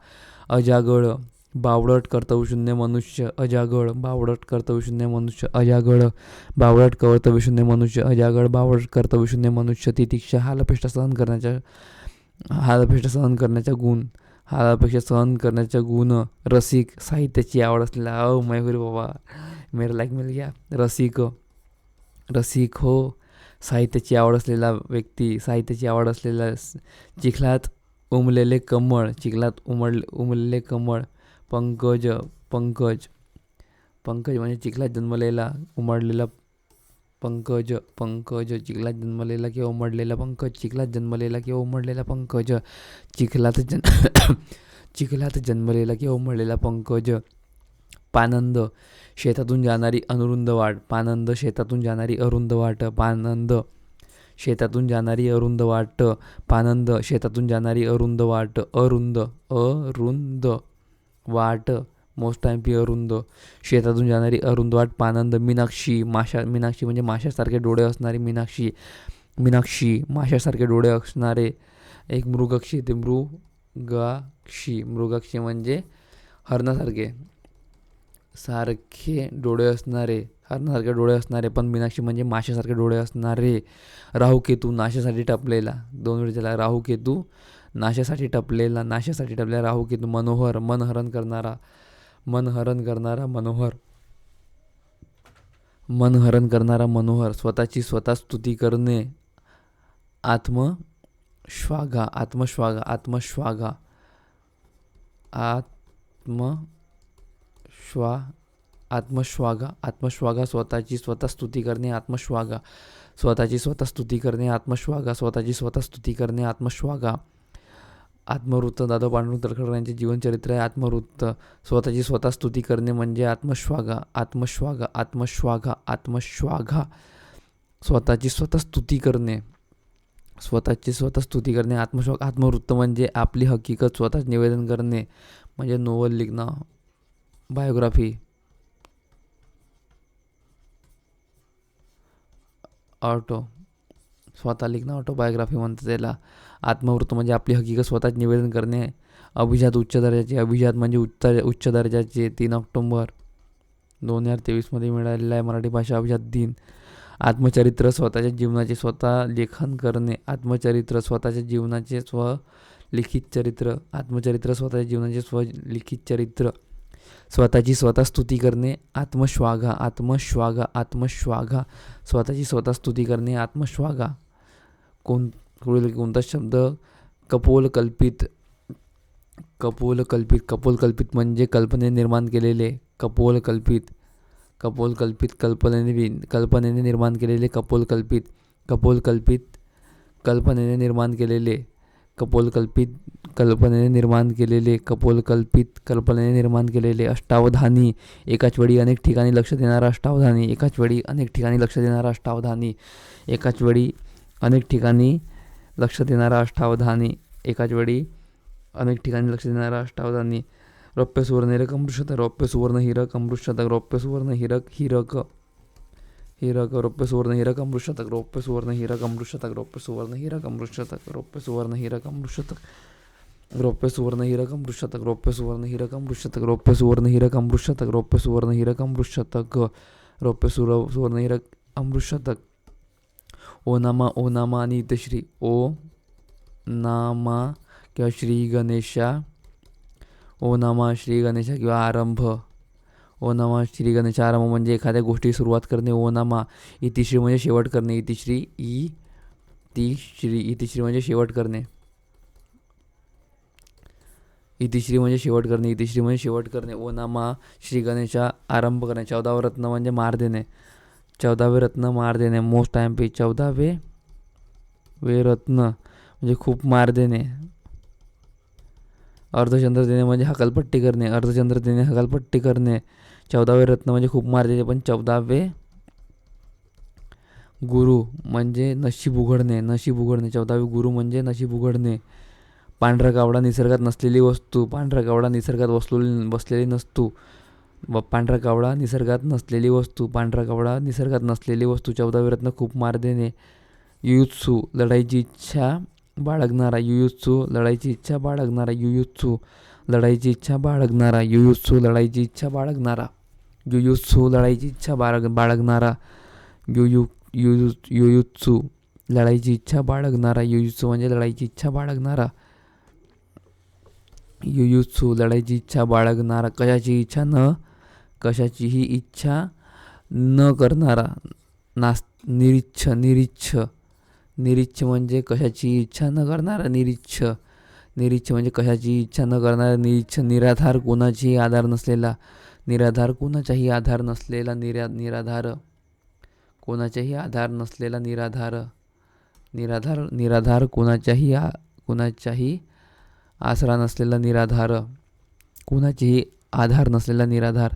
अजागळ, बावळट कर्तव्यशून्य मनुष्य, अजागळ, बावळट कर्तव्यशून्य मनुष्य, अजागळ, बावळट कर्तव्यशून्य मनुष्य, अजागळ, बावळट कर्तव्यशून्य मनुष्य. तितिक्षा हाल अपेष्टा सहन करण्याचा, हाल अपेष्टा सहन करण्याचा गुण, हाल अपेक्षा सहन करण्याचा गुण. रसिक, साहित्याची आवड असलेला, मयूर बाबा मेरा लाईक मिल गया. रसिक, रसिक हो, साहित्याची आवड असलेला व्यक्ती, साहित्याची आवड असलेला. चिखलात उमलेले कमळ, चिखलात उमलेले कमळ. पंकज, पंकज, पंकज म्हणजे चिखलात जन्मलेला उमडलेला पंकज, पंकज, चिखलात जन्मलेला किंवा उमडलेला पंकज, चिखलात जन्मलेला किंवा उमडलेला पंकज, चिखलात चिखलात जन्मलेला किंवा उमडलेला पंकज. पानंद, शेतातून जाणारी अरुंद वाट, पानंद, शेतातून जाणारी अरुंद वाट, पानंद, शेतातून जाणारी अरुंद वाट, पानंद, शेतातून जाणारी अरुंद वाट. अरुंद, अरुंद वाट मोस्ट टाइम पी अरुंद, शेतातून जाणारी अरुंद वाट, पानंद. मीनाक्षी, माशा, मीनाक्षी म्हणजे माशासारखे डोळे असणारी मीनाक्षी, मीनाक्षी, माशासारखे डोळे असणारे. एक मृगक्षी, ते मृगाक्षी, मृगाक्षी म्हणजे हरणासारखे सारखे डोळे असणारे, हरणासारखे डोळे असणारे, पण मीनाक्षी म्हणजे माशासारखे डोळे असणारे. राहुकेतू, नाशासाठी टपलेला, 2 वेळ त्याला. राहुकेतू, नाशासाठी टपलेला, नाशासाठी टपलेला राहुकेतू. मनोहर, मनहरण करणारा, मनहरण करणारा मनोहर, मनहरण करणारा मनोहर. स्वतःची स्वतः स्तुती करणे, आत्मश्वाघा, आत्मश्वाघा, आत्मश्वाघा, आत्मश्वाघा, आत्मश्वाघा. स्वतःची स्वतः स्तुती करणे, आत्मश्वाघा, स्वतःची स्वतः स्तुती करणे, आत्मश्वाघा, स्वतःची स्वतः स्तुती करणे, आत्मश्वाघा. आत्मवृत्त, दादा पांडुरंग तळखरकर यांचे जीवनचरित्र आहे. आत्मवृत्त, स्वतःची स्वतः स्तुती करणे म्हणजे आत्मश्वाघा, आत्मश्वाघा, आत्मश्वाघा, आत्मश्वाघा. स्वतःची स्वतः स्तुती करणे, स्वतःची स्वतः स्तुती करणे, आत्मश्वाघ. आत्मवृत्त म्हणजे आपली हकीकत स्वतःच निवेदन करणे, म्हणजे नोवल लिखणं, बायोग्राफी. ऑटो, स्वतः लिखणं ऑटोबायोग्राफी म्हणतात त्याला. आत्मवृत्त म्हणजे आपली हकीकत स्वतःच निवेदन करणे. अभिजात, उच्च दर्जाचे, अभिजात म्हणजे उच्च दर्जाचे. 3 ऑक्टोबर 2023 मिळालेला आहे मराठी भाषा अभिजात दिन. आत्मचरित्र, स्वतःच्या जीवनाचे स्वतः लेखन करणे, आत्मचरित्र, स्वतःच्या जीवनाचे स्वलिखित चरित्र, आत्मचरित्र, स्वतःच्या जीवनाचे स्वलिखित चरित्र. स्वतःची स्वतः स्तुती करणे, आत्मश्वाघा, आत्मश्वाघा, आत्मश्वाघा. स्वतःची स्वतः स्तुती करणे, आत्मश्वाघा. कोणता शब्द? कपोलकल्पित, कपोलकल्पित, कपोलकल्पित म्हणजे कल्पने निर्माण केलेले, कपोलकल्पित, कपोलकल्पित कल्पनेने निर्माण केलेले, कपोलकल्पित कल्पनेने निर्माण केलेले, कपोलकल्पित कल्पनेने निर्माण केलेले, कपोलकल्पित कल्पनेने निर्माण केलेले. अष्टावधानी, एकाच वेळी अनेक ठिकाणी लक्ष देणारा अष्टावधानी, एकाच वेळी अनेक ठिकाणी लक्ष देणारा अष्टावधानी, एकाच वेळी अनेक ठिकाणी लक्ष देणारा अष्टावधानी, एकाच वेळी अनेक ठिकाणी लक्ष देणारा अष्टावधानी. रौप्य सुवर्ण हिरक अमृतशतक, रौप्य सुवर्ण हिरक अमृतशतक, रौप्य सुवर्ण हिरक रौप्य सुवर्ण हिरक अमृतशतक, रौप्य सुवर्ण हिरक अमृतशतक, रौप्य सुवर्ण हिरक अमृतशतक, रौप्य सुवर्ण हिरक अमृतशतक, रौप्य सुवर्ण हिरक अमृतशतक, रौप्य सुवर्ण हिरक अमृतशतक, रौप्य सुवर्ण हिरक अमृतशतक, रौप्य सुवर्ण हिरक अमृतशतक, रौप्य सुवर्ण हिरक अमृतशतक. ओनामा आणि इतश्री. ओ नामा किंवा श्री गणेशा, ओनामा श्री गणेशा किंवा आरंभ. ओनामा श्री गणेशा आरंभ म्हणजे एखाद्या गोष्टी सुरुवात करणे. ओनामा. इतिश्री म्हणजे शेवट करणे. इतिश्री म्हणजे शेवट करणे. इतिश्री म्हणजे शेवट करणे. इतिश्री म्हणजे शेवट करणे. ओनामा श्री गणेशा आरंभ करणे. 14वे रत्न म्हणजे मार देणे. 14वे रत्न मार देणे. Most MP. 14वे रत्न म्हणजे खूप मार देणे. अर्धचंद्र देणे म्हणजे हकालपट्टी करणे. अर्धचंद्र देणे हकालपट्टी करणे. 14वे रत्न म्हणजे खूप मार देणे. पण 14वे गुरु म्हणजे नशीब उघडणे. नशीब उघडणे. 14वे गुरु म्हणजे नशीब उघडणे. पांढरा कावडा निसर्गात नसलेली वस्तू. पांढरा कावडा निसर्गात बसलेली नसतो. पांढरा कावडा निसर्गात नसलेली वस्तू. पांढरा कावडा निसर्गात नसलेली वस्तू. 14वे रत्न खूप मार देणे. युयुत्सू, लढाईची इच्छा बाळगणारा. युयुत्सू, लढाईची इच्छा बाळगणारा. युयुत्सू, लढाईची इच्छा बाळगणारा. युयुत्सू, लढाईची इच्छा बाळगणारा. युयुत्सू, लढाईची इच्छा बाळगणारा. युयुत्सू, लढाईची इच्छा बाळगणारा. युयुत्सू म्हणजे लढाईची इच्छा बाळगणारा. युयुत्सू, लढाईची इच्छा बाळगणारा. कशाचीही इच्छा न करणारा. निरीच्छ. निरीच्छ म्हणजे कशाची इच्छा न करणारा. निरीच्छ म्हणजे कशाची इच्छा न करणारा. निरीच्छ. निराधार, कोणाचाही आधार नसलेला. निराधार, कोणाचाही आधार नसलेला. निराधार, कोणाचाही आधार नसलेला. निराधार, कोणाचाही आसरा नसलेला. निराधार, कोणाचाही आधार नसलेला. निराधार,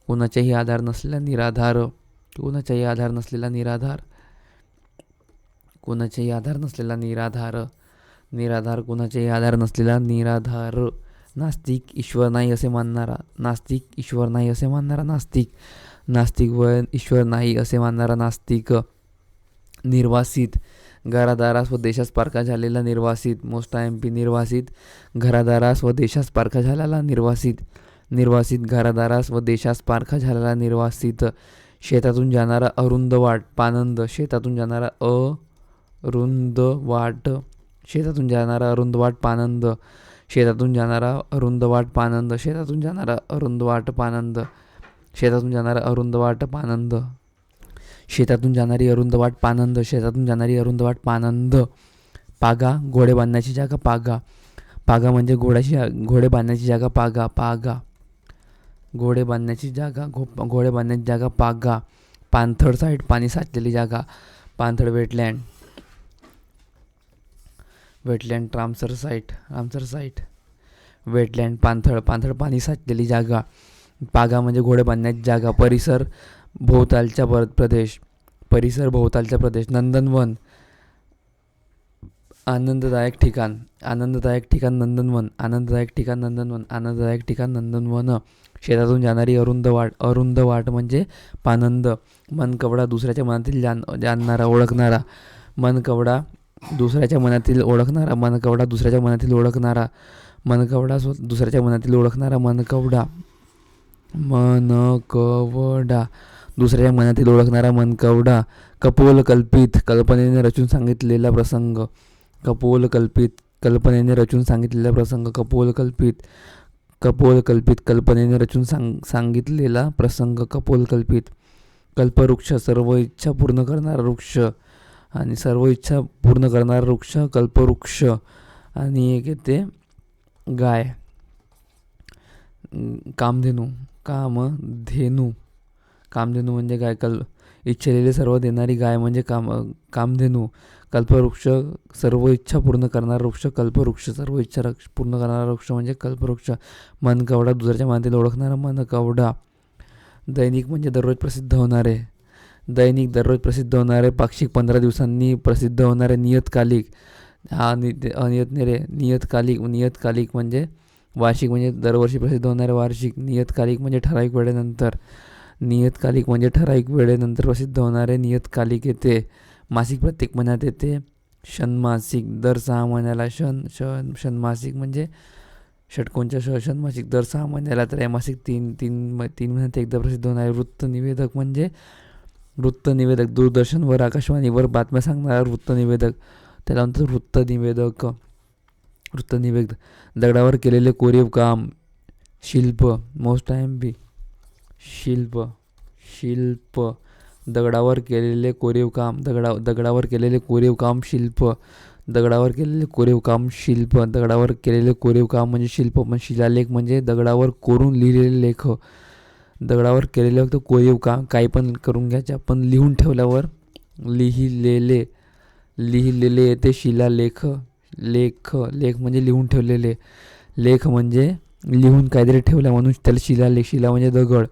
कोणाचाही आधार नसलेला. निराधार, कोणाचाही आधार नसलेला. निराधार, कोणाचाही आधार नसलेला. निराधार, निराधार, कोणाचाही आधार नसलेला. निराधार. नास्तिक, ईश्वर नाही असे मानणारा. नास्तिक, ईश्वर नाही असे मानणारा. नास्तिक व ईश्वर नाही असे मानणारा. नास्तिक. निर्वासित, घरादारास व देशास पारखा झालेला. निर्वासित. Most MP. निर्वासित, घरादारास व देशास पारखा झालेला. निर्वासित. निर्वासित, घरादारास व देशास पारखा झालेला. निर्वासित. शेतातून जाणारा अरुंद वाट पानंद. शेतातून जाणारा अरुंद वाट. शेतातून जाणारा अरुंद वाट पानंद. शेतातून जाणारा अरुंद वाट पानंद. शेतातून जाणारा अरुंद वाट पानंद. शेतातून जाणारा अरुंद वाट पानंद. शेतातून जाणारी अरुंद वाट पानंद. शेतातून जाणारी अरुंद वाट पानंद. पागा, घोडे बांधण्याची जागा. पागा. पागा म्हणजे घोडे बांधण्याची जागा. पागा. घोडे बांधण्याची जागा. घोडे बांधण्याची जागा. पागा. पाणथळ साईट, पाणी साचलेली जागा. पाणथळ. वेटलँड. Ramsar site. वेटलँड. पाणथळ, पाणी साचलेली जागा. पागा म्हणजे घोडे बांधण्याची जागा. परिसर, भोवतालचा प्रदेश. नंदनवन, आनंददायक ठिकाण. आनंददायक ठिकाण. नंदनवन. शेतातून जाणारी अरुंद वाट म्हणजे पानंद. मनकवडा, दुसऱ्याच्या मनातील जाणणारा, ओळखणारा. मनकवडा, दुसऱ्याच्या मनातील ओळखणारा. मनकवडा, दुसऱ्याच्या मनातील ओळखणारा. मनकवडा, दुसऱ्याच्या मनातील ओळखणारा. मनकवडा, दुसऱ्याच्या मनातील ओळखणारा. मनकवडा. कपोलकल्पित, कल्पनेने रचून सांगितलेला प्रसंग. कपोलकल्पित, कल्पनेने रचून सांगितलेला प्रसंग. कपोलकल्पित, कल्पनेने रचून सांगितलेला प्रसंग. कपोलकल्पित. कल्पवृक्ष, सर्व इच्छा पूर्ण करणारा वृक्ष. आणि सर्व इच्छा पूर्ण करणारा वृक्ष कल्पवृक्ष. आणि एक येते गाय. कामधेनू. कामधेनू म्हणजे काय? इच्छिलेले सर्व देणारी गाय म्हणजे कामधेनू. कल्पवृक्ष सर्व इच्छा पूर्ण करणारा वृक्ष कल्पवृक्ष. सर्व इच्छा पूर्ण करणारा वृक्ष म्हणजे कल्पवृक्ष. मनकवडा दुधाच्या मातेला ओळखणारा मनकवडा. दैनिक म्हणजे दररोज प्रसिद्ध होणारे. दैनिक दररोज प्रसिद्ध होणारे. पाक्षिक 15 दिवसांनी प्रसिद्ध होणारे. नियतकालिक नियतकालिक म्हणजे वार्षिक म्हणजे दरवर्षी प्रसिद्ध होणारे वार्षिक. नियतकालिक म्हणजे ठराविक वेळेनंतर प्रसिद्ध होणारे नियतकालिक येते. मासिक प्रत्येक महिन्यात येते. षण्मासिक दर 6 महिन्याला. षण्मासिक म्हणजे षटकोणच्या षण्मासिक दर 6 महिन्याला. त्रैमासिक तीन महिन्यात एकदा प्रसिद्ध होणारे. वृत्तनिवेदक दूरदर्शनवर आकाशवाणीवर बातम्या सांगणारा वृत्तनिवेदक, त्याला म्हणतात वृत्तनिवेदक. दगडावर केलेले कोरीव काम शिल्प. मोस्ट IMP शिल्प. दगडावर केलेले कोरीव काम. दगडावर केलेले कोरीव काम शिल्प. दगडावर केलेले कोरीव काम शिल्प. दगडावर केलेले कोरीव काम म्हणजे शिल्प. पण शिलालेख म्हणजे दगडावर कोरून लिहिलेले लेख. दगडावर केलेले फक्त कोरीव काम, काही पण करून घ्यायचे. आपण लिहून ठेवल्यावर लिहिलेले येते शिलालेख. लेख म्हणजे लिहून ठेवलेले. लेख म्हणजे लिहून काहीतरी ठेवल्या म्हणून त्याला शिलालेख. शिला म्हणजे दगड.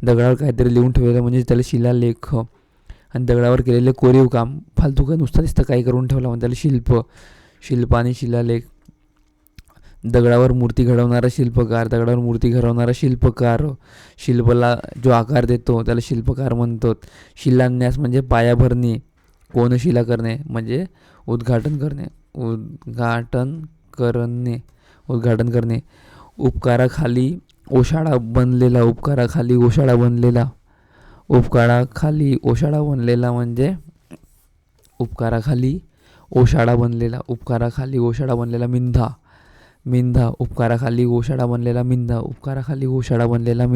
दगडावर काहीतरी लिहून ठेवलेलं म्हणजे त्याला शिलालेख. आणि दगडावर केलेले कोरीव काम फालतू काय नुसतं काही करून ठेवला म्हणजे त्याला शिल्प आणि शिलालेख. दगडावर मूर्ती घडवणारा शिल्पकार. दगडावर मूर्ती घडवणारा शिल्पकार. शिल्पला जो आकार देतो त्याला शिल्पकार म्हणतात. शिलान्यास म्हणजे पायाभरणी. कोनशिला करणे म्हणजे उद्घाटन करणे. उपकाराखाली ओशाळा बनलेला म्हणजे उपकाराखाली ओशाळा बनलेला. मिंधा. उपकाराखाली ओशाळा बनलेला मिंधा. उपकाराखाली ओशाळा बनलेला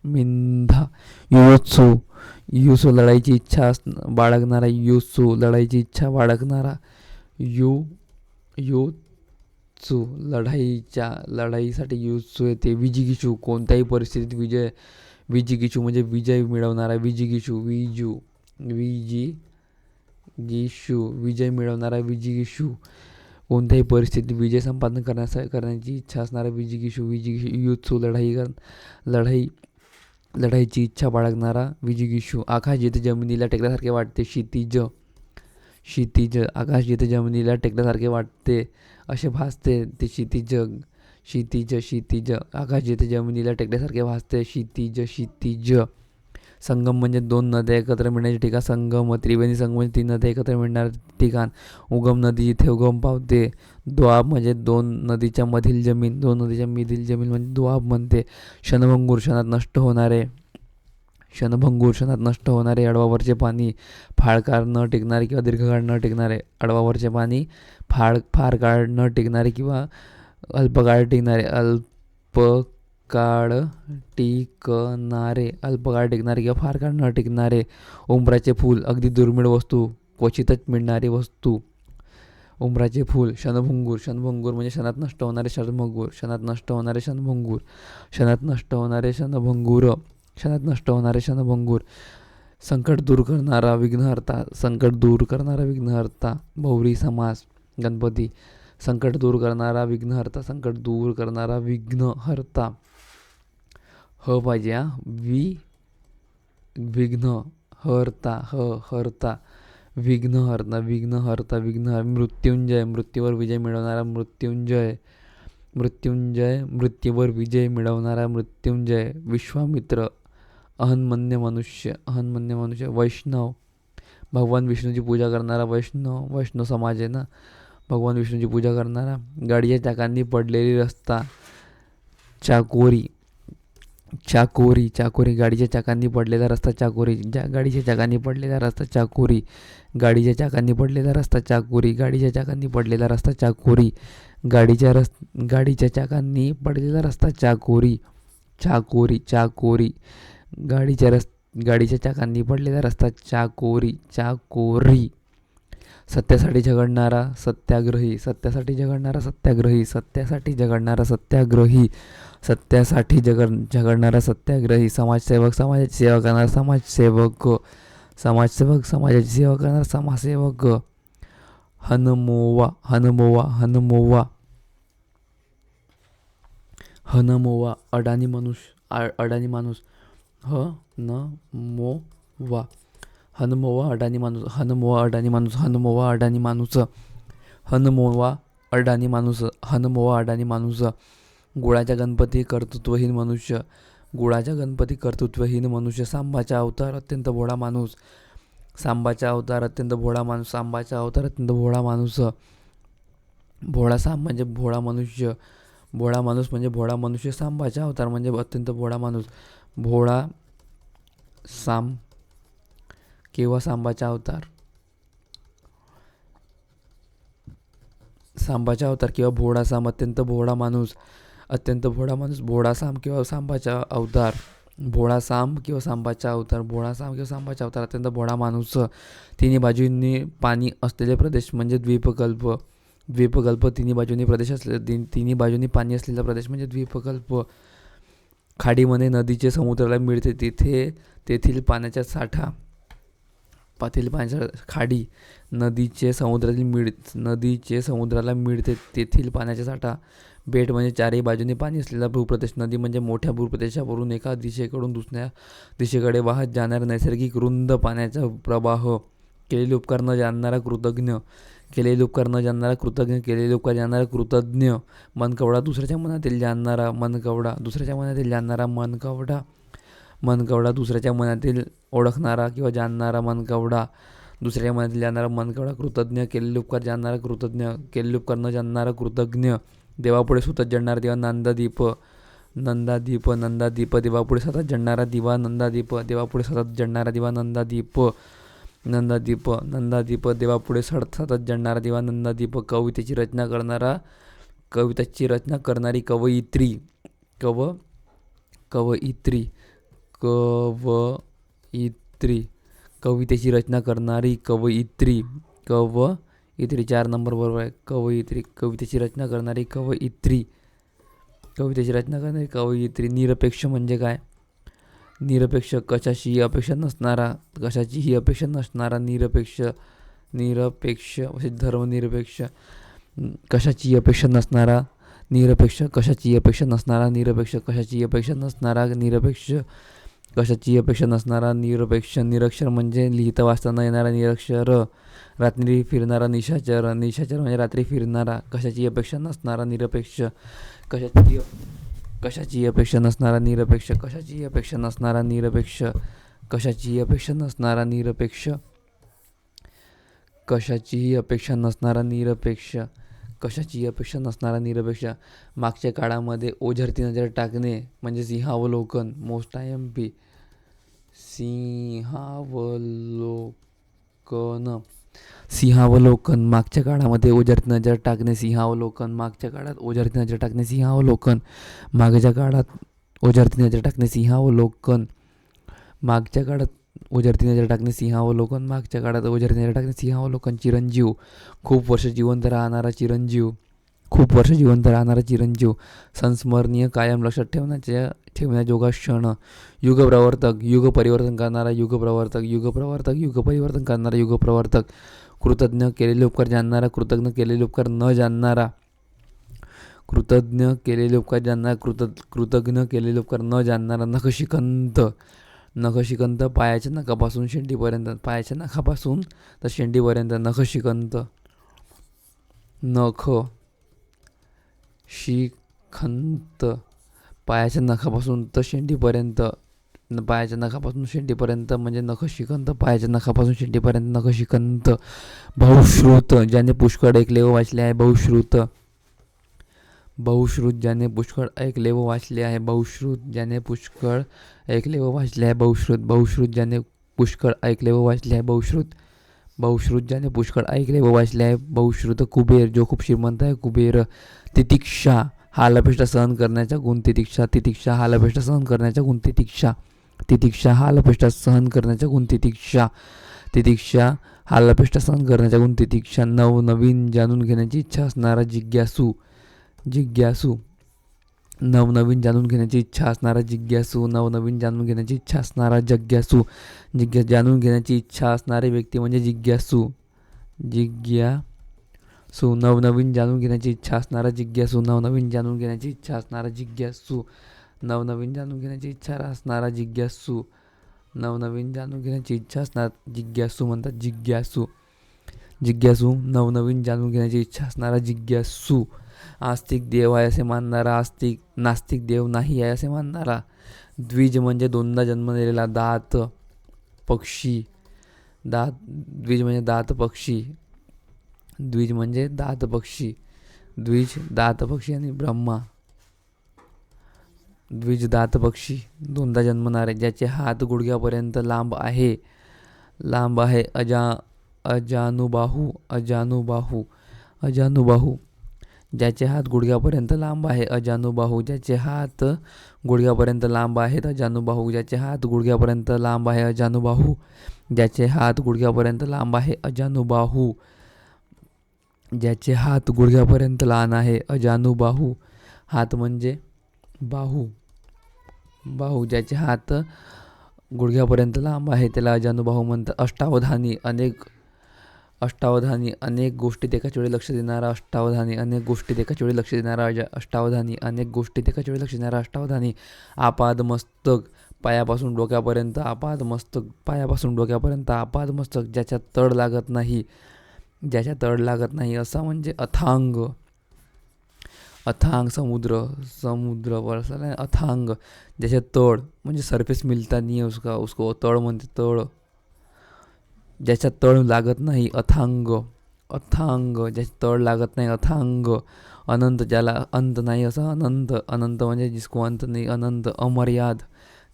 मिंधा. युयुत्सु लढाईची इच्छा बाळगणारा. लढाईसाठी युयुत्सु येते. विजिगीषू कोणत्याही परिस्थितीत विजिगीषू म्हणजे विजय मिळवणारा. विजय मिळवणारा विजिगीषू. कोणत्याही परिस्थितीत विजय संपादन करण्याची इच्छा असणारा विजिगीषू. युयुत्सु लढाईची इच्छा बाळगणारा विजिगीषू. आकाश जिथे जमिनीला टेकल्यासारखे वाटते. क्षितिज. आकाश जिथे जमिनीला टेकल्यासारखे वाटते असे भासते ते क्षितिज. आकाश जिथे जमिनीला टेकल्यासारखे भासते. क्षितिज. संगम म्हणजे 2 नद्या एकत्र मिळण्याचे ठिकाण. संगम. त्रिवेणी संगम म्हणजे 3 नद्या एकत्र मिळणारे ठिकाण. उगम नदी जिथे उगम पावते. द्वाब म्हणजे 2 नदीच्या मधील जमीन. म्हणजे द्वाब म्हणते. क्षणभंगूर क्षणात नष्ट होणारे. अडवावरचे पाणी. फार काळ न टिकणारे किंवा दीर्घकाळ न टिकणारे. अडवावरचे पाणी फार काळ न टिकणारे किंवा अल्पकाळ टिकणारे किंवा फार काळ न टिकणारे. उंबराचे फूल अगदी दुर्मिळ वस्तू, क्वचितच मिळणारी वस्तू. उंबराचे फूल. क्षणभंगूर म्हणजे क्षणात नष्ट होणारे. क्षणभंगूर. संकट दूर करणारा विघ्नहर्ता. बहुव्रीही समास. गणपती. संकट दूर करणारा विघ्नहर्ता. ह पाहिजे विघ्नहर्ता. मृत्युंजय. मृत्यूवर विजय मिळवणारा मृत्युंजय. विश्वामित्र. अहन्मन्य मनुष्य. वैष्णव. भगवान विष्णूची पूजा करणारा वैष्णव समाज आहे ना. भगवान विष्णूची पूजा करणारा. गाडीच्या चाकांनी पडलेली रस्ता. चाकोरी. गाडीच्या चाकांनी पडलेला रस्ता. गाडीच्या चाकांनी पडलेला रस्ता. गाडीच्या चाकांनी पडलेला रस्ता. गाडीच्या चाकांनी पडलेला रस्ता. गाडीच्या चाकांनी पडलेला रस्ता. चाकोरी. गाडीच्या चाकांनी पडलेला रस्ता. चाकोरी. सत्यासाठी झगडणारा सत्याग्रही, सत्यासाठी झगडणारा सत्याग्रही, सत्यासाठी झगडणारा सत्याग्रही, सत्यासाठी झगडणारा सत्याग्रही, समाजसेवक, समाजाची सेवा करणारा समाजसेवक, समाजसेवक, समाजाची सेवा करणारा समाजसेवक. हनमोवा, हनमोवा, हनमोवा, हनमोवा, अडाणी माणूस, अडाणी माणूस. हनमोवा, हनमोवा, अडाणी माणूस, हनमोवा, अडाणी माणूस, हनमोवा, अडाणी माणूस, हनमोवा, अडाणी माणूस, हनमोवा, अडाणी माणूस. गुळाचा गणपती कर्तृत्वहीन मनुष्य, गुळाचा गणपती कर्तृत्वहीन मनुष्य. सांबाचा अवतार अत्यंत भोळा माणूस, सांबाचा अवतार अत्यंत भोळा माणूस, सांबाचा अवतार अत्यंत भोळा माणूस. भोळा सांब म्हणजे भोळा मनुष्य, भोळा माणूस म्हणजे भोळा मनुष्य. सांबाचा अवतार म्हणजे अत्यंत भोळा माणूस. भोळा सांब किंवा सांबाचा अवतार, सांबाचा अवतार किंवा भोळा सांब, अत्यंत भोळा माणूस, अत्यंत भोळा माणूस. भोळा सांब किंवा सांबाचा अवतार, भोळा सांब किंवा सांबाचा अवतार, भोळा सांब किंवा सांबाचा अवतार, अत्यंत भोळा माणूस. तिन्ही बाजूंनी पाणी असलेले प्रदेश म्हणजे द्वीपकल्प, द्वीपकल्प. तिन्ही बाजूंनी प्रदेश असले, तिन्ही बाजूंनी पाणी असलेला प्रदेश म्हणजे द्वीपकल्प. खाडीमध्ये नदीचे समुद्राला मिळते, तेथील पाण्याचा साठा, पातील पाण्याच्या खाडी, नदीचे समुद्राला मिळते, तेथील पाण्याचा साठा. बेट म्हणजे चारही बाजूने पाणी असलेला भूप्रदेश. नदी म्हणजे मोठ्या भूप्रदेशावरून एका दिशेकडून दुसऱ्या दिशेकडे वाहत जाणारा नैसर्गिक रुंद पाण्याचा प्रवाह. केलेले उपकार न जाणणारा कृतज्ञ, केलेले उपकार न जाणणारा कृतज्ञ, केलेले उपकार जाणणारा कृतज्ञ. मनकवडा, दुसऱ्याच्या मनातील जाणणारा मनकवडा, दुसऱ्याच्या मनातील जाणणारा मनकवडा, मनकवडा. दुसऱ्याच्या मनातील ओळखणारा किंवा जाणणारा मनकवडा, दुसऱ्याच्या मनातील जाणणारा मनकवडा. कृतज्ञ, केलेले उपकार जाणणारा कृतज्ञ, केलेले उपकार न जाणणारा कृतज्ञ. देवापुढे सुतत जळणारा दिवा नंदादीप, नंदादीप, नंदादीप. देवापुढे सतत जळणारा दिवा नंदादीप, देवापुढे सतत जळणारा दिवा नंदादीप, नंदादीप, नंदादीप. देवापुढे सतत जळणारा दिवा नंदादीप. कवितेची रचना करणारा, कविताची रचना करणारी कवयित्री, कवयित्री, कवयित्री. कवितेची रचना करणारी कवयित्री, कवयित्री. 4 नंबर बरोबर आहे. कवयित्री, कवितेची रचना करणारी कवयित्री, कवितेची रचना करणारी कवयित्री. निरपेक्ष म्हणजे काय? निरपेक्ष, कशाशीही अपेक्षा नसणारा, कशाचीही अपेक्षा नसणारा. निरपेक्ष, निरपेक्ष धर्मनिरपेक्ष, कशाचीही अपेक्षा नसणारा. निरपेक्ष, कशाचीही अपेक्षा नसणारा. निरपेक्ष, कशाचीही अपेक्षा नसणारा. निरपेक्ष, कशाचीही अपेक्षा नसणारा. निरपेक्ष. निरक्षर म्हणजे लिहिता वाचता न येणारा निरक्षर. रात्री फिरणारा निशाचर, निशाचर म्हणजे रात्री फिरणारा. कशाची अपेक्षा नसणारा निरपेक्ष, कशाची अपेक्षा नसणारा निरपेक्ष, कशाची अपेक्षा नसणारा निरपेक्ष, कशाची अपेक्षा नसणारा निरपेक्ष, कशाचीही अपेक्षा नसणारा निरपेक्ष, कशाची अपेक्षा नसणारा निरपेक्ष. मागच्या काळामध्ये ओझरती नजर टाकणे म्हणजे सिंहावलोकन. Most IMP, सिंहावलोकन, सिंहावलोकन. मागच्या काळामध्ये ओझरती नजर टाकणे, सिंहावलोकन. मागच्या काळात ओझरती नजर टाकणे, सिंहावलोकन. मागच्या काळात ओझरती नजर टाकणे, सिंहावलोकन. मागच्या काळात ओझरती नजर टाकणे, सिंहावलोकन. मागच्या काळात ओझरती नजर टाकणे, सिंहावलोकन. चिरंजीव, खूप वर्ष जिवंत राहणारा चिरंजीव, खूप वर्ष जिवंत राहणारा चिरंजीव. संस्मरणीय, कायम लक्षात ठेवण्याजोगा क्षण. युगप्रवर्तक, युग परिवर्तन करणारा युगप्रवर्तक, युगप्रवर्तक, युग परिवर्तन करणारा युगप्रवर्तक. कृतज्ञ, केलेले उपकार जाणणारा, कृतज्ञ, केलेले उपकार न जाणणारा. कृतज्ञ, केलेले उपकार जाणणारा, कृतज्ञ, केलेले उपकार न जाणणारा. नखशिखंत, नखशिखंत. पायाच्या नखापासून शेंडीपर्यंत, पायाच्या नखापासून तर शेंडीपर्यंत. नखशिखंत, नख शिखंत. पायाच्या नखापासून तर शेंडीपर्यंत, पायाच्या नखापासून शेंडीपर्यंत म्हणजे नखशिखंत. पायाच्या नखापासून शेंडीपर्यंत नखशिखंत. बहुश्रुत, ज्याने पुष्कळ ऐकले व वाचले आहे. बहुश्रुत, बहुश्रुत. ज्याने पुष्कळ ऐकले व वाचले आहे. बहुश्रुत, ज्याने पुष्कळ ऐकले व वाचले आहे. बहुश्रुत, बहुश्रुत. ज्याने पुष्कळ ऐकले व वाचले आहे. बहुश्रुत, बहुश्रुत. ज्याने पुष्कळ ऐकले व वाचले आहे. बहुश्रुत. कुबेर, जो खूप श्रीमंत आहे. कुबेर. तितिक्षा, हाल अपेष्टा सहन करण्याचा गुण. तितिक्षा, तितिक्षा. हाल अपेष्टा सहन करण्याचा गुण. तितिक्षा, तितिक्षा हाल अपेष्टा सहन करण्याचा गुण तितिक्षा. तितिक्षा हाल अपेष्टा सहन करण्याचा गुण तितिक्षा. नवनवीन जाणून घेण्याची इच्छा असणारा जिज्ञासू. जिज्ञासू नवनवीन जाणून घेण्याची इच्छा असणारा जिज्ञासू. नवनवीन जाणून घेण्याची इच्छा असणारा जिज्ञासू. जाणून घेण्याची इच्छा असणारे व्यक्ती म्हणजे जिज्ञासू. जिज्ञासू नवनवीन जाणून घेण्याची इच्छा असणारा जिज्ञासू. नवनवीन जाणून घेण्याची इच्छा असणारा जिज्ञासू. नवनवीन जाणून घेण्याची इच्छा असणारा जिज्ञासू. नवनवीन जाणून घेण्याची इच्छा असणारा जिज्ञासू म्हणतात जिज्ञासू. जिज्ञासू नवनवीन जाणून घेण्याची इच्छा असणारा जिज्ञासू. आस्तिक देव आहे असे मानणारा. नास्तिक देव नाही आहे असे मानणारा. द्विज म्हणजे दोनदा जन्मलेला दात पक्षी. द्विज म्हणजे दात पक्षी. द्विज म्हणजे दात पक्षी. द्विज दात पक्षी आणि ब्रह्मा. द्विज दात पक्षी दोनदा जन्मणारे. ज्याचे हात गुडघ्यापर्यंत लांब आहे. अजानुबाहू. ज्याचे हात गुडघ्यापर्यंत लांब आहे. अजानुबाहू. ज्याचे हात गुडघ्यापर्यंत लांब आहेत. अजानुबाहू. ज्याचे हात गुडघ्यापर्यंत लांब आहे. अजानुबाहू. ज्याचे हात गुडघ्यापर्यंत लांब आहे. अजानुबाहू. ज्याचे हात गुडघ्यापर्यंत लहान आहे. अजानुबाहू. हात म्हणजे बाहू. ज्याचे हात गुडघ्यापर्यंत लांब आहे त्याला अजानुबाहू म्हणतात. अष्टावधानी अनेक गोष्टीत एकाच वेळी लक्ष देणारा. अनेक गोष्टीत एकाच वेळी लक्ष देणारा अष्टावधानी. आपाद मस्तक पायापासून डोक्यापर्यंत. आपाद मस्तक ज्याच्या तड लागत नाही असा म्हणजे अथांग समुद्र बरसाला अथांग. ज्याच्या तळ म्हणजे सरफेस मिलता नहीं उसको तळ म्हणते. तळ ज्याच्या तळ लागत नाही अथांग. ज्याच्या तळ लागत नाही अथांग. अनंत ज्याला अंत नाही असा अनंत म्हणजे जिसको अंत नाही अनंत. अमर्याद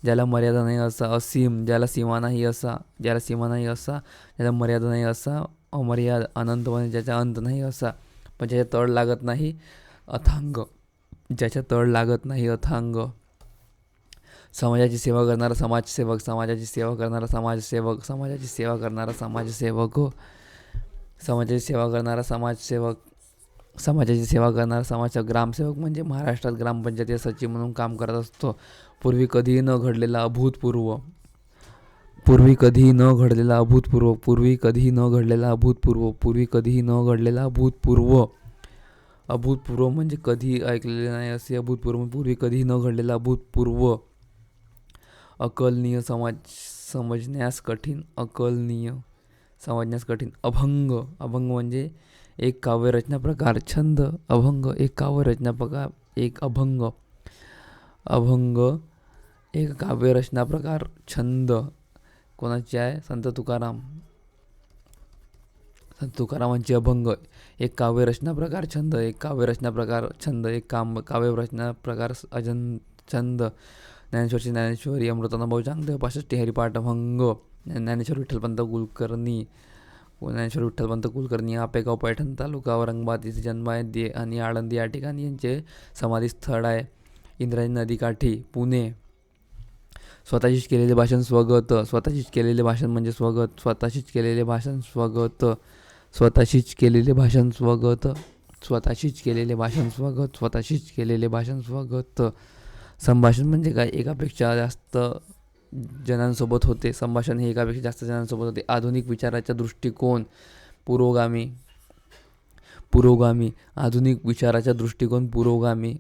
ज्याला मर्यादा नाही असा. असीम ज्याला सीमा नाही असा. ज्याला मर्यादा नाही असा अमर्याद. अनंत म्हणजे ज्याचा अंत नाही असा पण ज्याच्या तळ लागत नाही अथांग. समाजाची सेवा करणारा समाजसेवक. समाजाची सेवा करणारा समाजसेवक. समाजाची सेवा करणारा समाजसेवक. ग्रामसेवक म्हणजे महाराष्ट्रात ग्रामपंचायती सचिव म्हणून काम करत असतो. पूर्वी कधीही न घडलेला अभूतपूर्व. अभूतपूर्व म्हणजे कधी ऐकलेले नाही असे. अभूतपूर्व पूर्वी कधी न घडलेला अभूतपूर्व. अकलनीय समजण्यास कठीण. अभंग म्हणजे एक काव्यरचना प्रकार. छंद. अभंग एक काव्यरचना प्रकार. अभंग एक काव्यरचना प्रकार. छंद कोणाचे आहे? संत तुकारामांचे अभंग. एक काव्यरचना प्रकार छंद. काव्यरचना प्रकार छंद. ज्ञानेश्वरी अमृतानुभव चांगदेव 65 हरिपाठ अभंग. ज्ञानेश्वर विठ्ठलपंत कुलकर्णी आपेगाव पैठण तालुका औरंगाबाद इथे जन्म आहे आणि आळंदी या ठिकाणी यांचे समाधी स्थळ आहे. इंद्रायणी नदीकाठी पुणे. स्वतःशीच केलेले भाषण स्वगत. स्वतःशीच केलेले भाषण म्हणजे स्वगत. संभाषण म्हणजे काय? एकापेक्षा जास्त जणांसोबत होते. संभाषण हे एकापेक्षा जास्त जणांसोबत होते. आधुनिक विचाराचा दृष्टिकोन पुरोगामी. आधुनिक विचाराचा दृष्टिकोन पुरोगामी.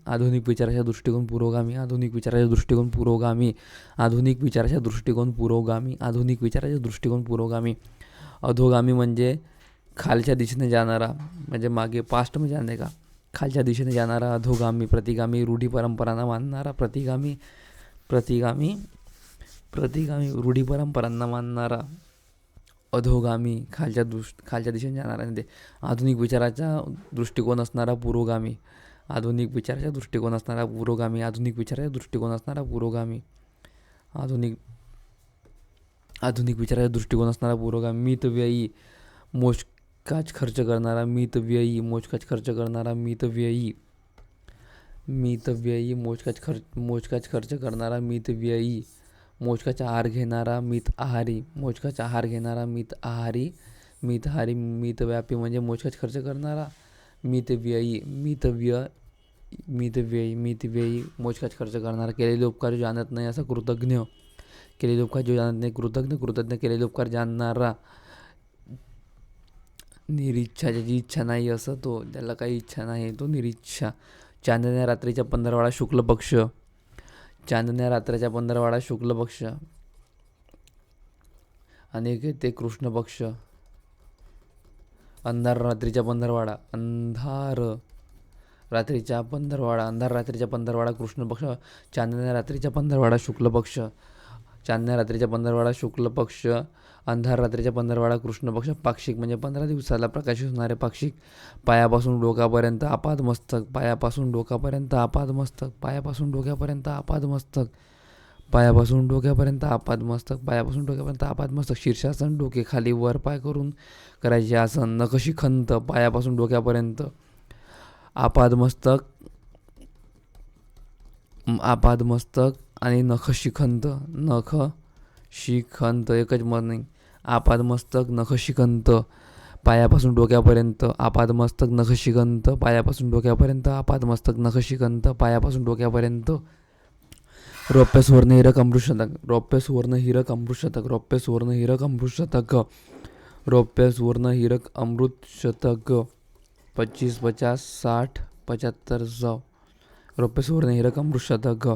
अधोगामी म्हणजे खालच्या दिशेने जाणारा. म्हणजे मागे पास्ट म्हणजे जाणे का खालच्या दिशेने जाणारा अधोगामी. प्रतिगामी रूढी परंपरांना मानणारा. रूढी परंपरांना मानणारा. अधोगामी खालच्या दिशेने जाणारा. आधुनिक विचाराचा दृष्टिकोन असणारा पुरोगामी. आधुनिक विचाराचा दृष्टिकोन असणारा पुरोगामी. मितव्ययी मोजकाच खर्च करणारा. मितव्ययी मोजकाच खर्च करणारा. मितव्ययी मोजकाचा आहार घेणारा मित आहारी, मोजकाचा आहार घेणारा मित आहारी, मितहारी, मितव्यापी म्हणजे मोजकाच खर्च करणारा, मितव्ययी, मितव्ययी मोजकाच खर्च करणारा, केलेले उपकार जो जाणत नाही असा कृतज्ञ, केलेले उपकार जो जाणत नाही कृतज्ञ केलेले उपकार जाणणारा, निरीच्छा, ज्याची इच्छा नाही असं तो, त्याला काही इच्छा नाही तो निरीच्छा. चांदण्या रात्रीच्या 15 शुक्ल पक्ष, चांदण्या रात्रीच्या 15 शुक्ल पक्ष, अनेक येते कृष्ण पक्ष. अंधार रात्रीच्या 15 अंधार रात्रीच्या 15 अंधार रात्रीच्या 15 कृष्ण पक्ष, चांदण्या रात्रीच्या 15 शुक्ल पक्ष, चांदण्या रात्रीच्या 15 शुक्ल पक्ष, अंधार रात्रीच्या 15 कृष्ण पक्ष. पाक्षिक म्हणजे 15 दिवसाला प्रकाशित होणारे पाक्षिक. पायापासून डोक्यापर्यंत आपादमस्तक, पायापासून डोक्यापर्यंत आपादमस्तक, पायापासून डोक्यापर्यंत आपादमस्तक, पायापासून डोक्यापर्यंत आपादमस्तक, पायापासून डोक्यापर्यंत आपादमस्तक. शीर्षासन, डोके खाली वर पाय करून करायचे आसन. नखशिखंत, पायापासून डोक्यापर्यंत आपादमस्तक, आपादमस्तक आणि नखशिखंत, नखशिखंत एकच मत नाही. आपादमस्तक, नखशिखंत, पायापासून डोक्यापर्यंत आपादमस्तक, नखशिखंत, पायापासून डोक्यापर्यंत आपादमस्तक, नखशिखंत, पायापासून डोक्यापर्यंत. रौप्य सुवर्ण हीरक अमृतशतक, रौप्य सुवर्ण हीरक अमृतशतक, रौप्य सुवर्ण हीरक अमृतशतक, रौप्य सुवर्ण हीरक अमृतशतक. 25, 50, 60, 75, 100. रौप्य सुवर्ण हीरक अमृतशतक.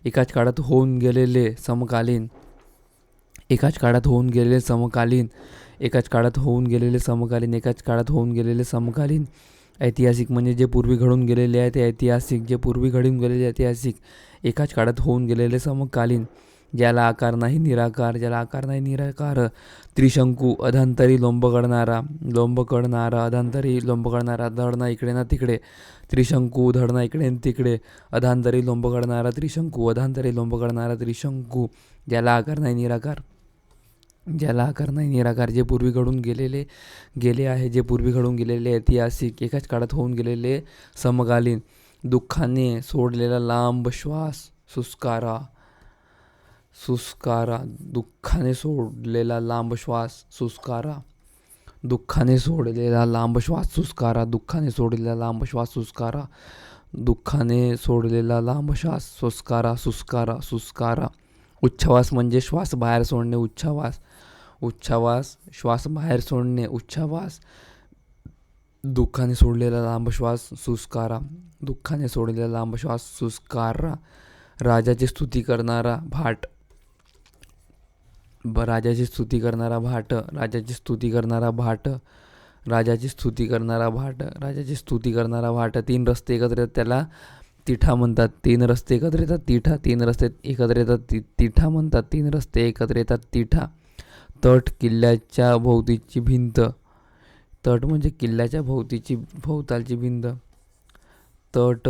एकाच काळात होऊन गेलेले समकालीन, एकाच काळात होऊन गेलेले समकालीन, एकाच काळात होऊन गेलेले समकालीन, एकाच काळात होऊन गेलेले समकालीन. ऐतिहासिक म्हणजे जे पूर्वी घडून गेलेले आहे ते ऐतिहासिक, जे पूर्वी घडून गेलेले ऐतिहासिक. एकाच काळात होऊन गेलेले समकालीन. ज्याला आकार नाही निराकार, ज्याला आकार नाही निराकार. त्रिशंकू, अधांतरी लोंब कळणारा, लोंब कळणारा, अधांतरी लोंब कळणारा, धड ना इकडे ना तिकडे. त्रिशंकू, धड ना इकडे न तिकडे. अधांतरी लोंब कळणारा त्रिशंकू, अधांतरी लोंब कळणारा त्रिशंकू. ज्याला आकार नाही निराकार, ज्याला आकार नाही निराकार. जे पूर्वी घडून गेले आहे, जे पूर्वी घडून गेलेले ऐतिहासिक. एकाच काळात होऊन गेलेले समकालीन. दुःखाने सोडलेला लांब श्वास, सुस्कारा, सुस्कारा. दुःखाने सोडलेला लांब श्वास, सुस्कारा. दुःखाने सोडलेला लांब श्वास, सुस्कारा. दुःखाने सोडलेला लांब श्वास, सुस्कारा. दुःखाने सोडलेला लांब श्वास, सुस्कारा, सुस्कारा, सुस्कारा. उच्छ्वास म्हणजे श्वास बाहेर सोडणे, उच्छ्वास, उच्छ्वास, श्वास बाहेर सोडणे, उच्छ्वास. दुःखाने सोडलेला लांब श्वास, सुस्कारा. दुःखाने सोडलेला लांब श्वास, सुस्कारा. राजाची स्तुती करणारा भाट, राजाची स्तुती करणारा भाट, राजाची स्तुती करणारा भाट, राजाची स्तुती करणारा भाट, राजाची स्तुती करणारा भाट. 3 रस्ते एकत्र येतात त्याला तिठा म्हणतात. 3 रस्ते एकत्र येतात तिठा, 3 रस्ते एकत्र येतात तिठा म्हणतात. 3 रस्ते एकत्र येतात तिठा. तट, किल्ल्याच्या भोवतीची भिंत, तट म्हणजे किल्ल्याच्या भोवतालची भिंत. तट,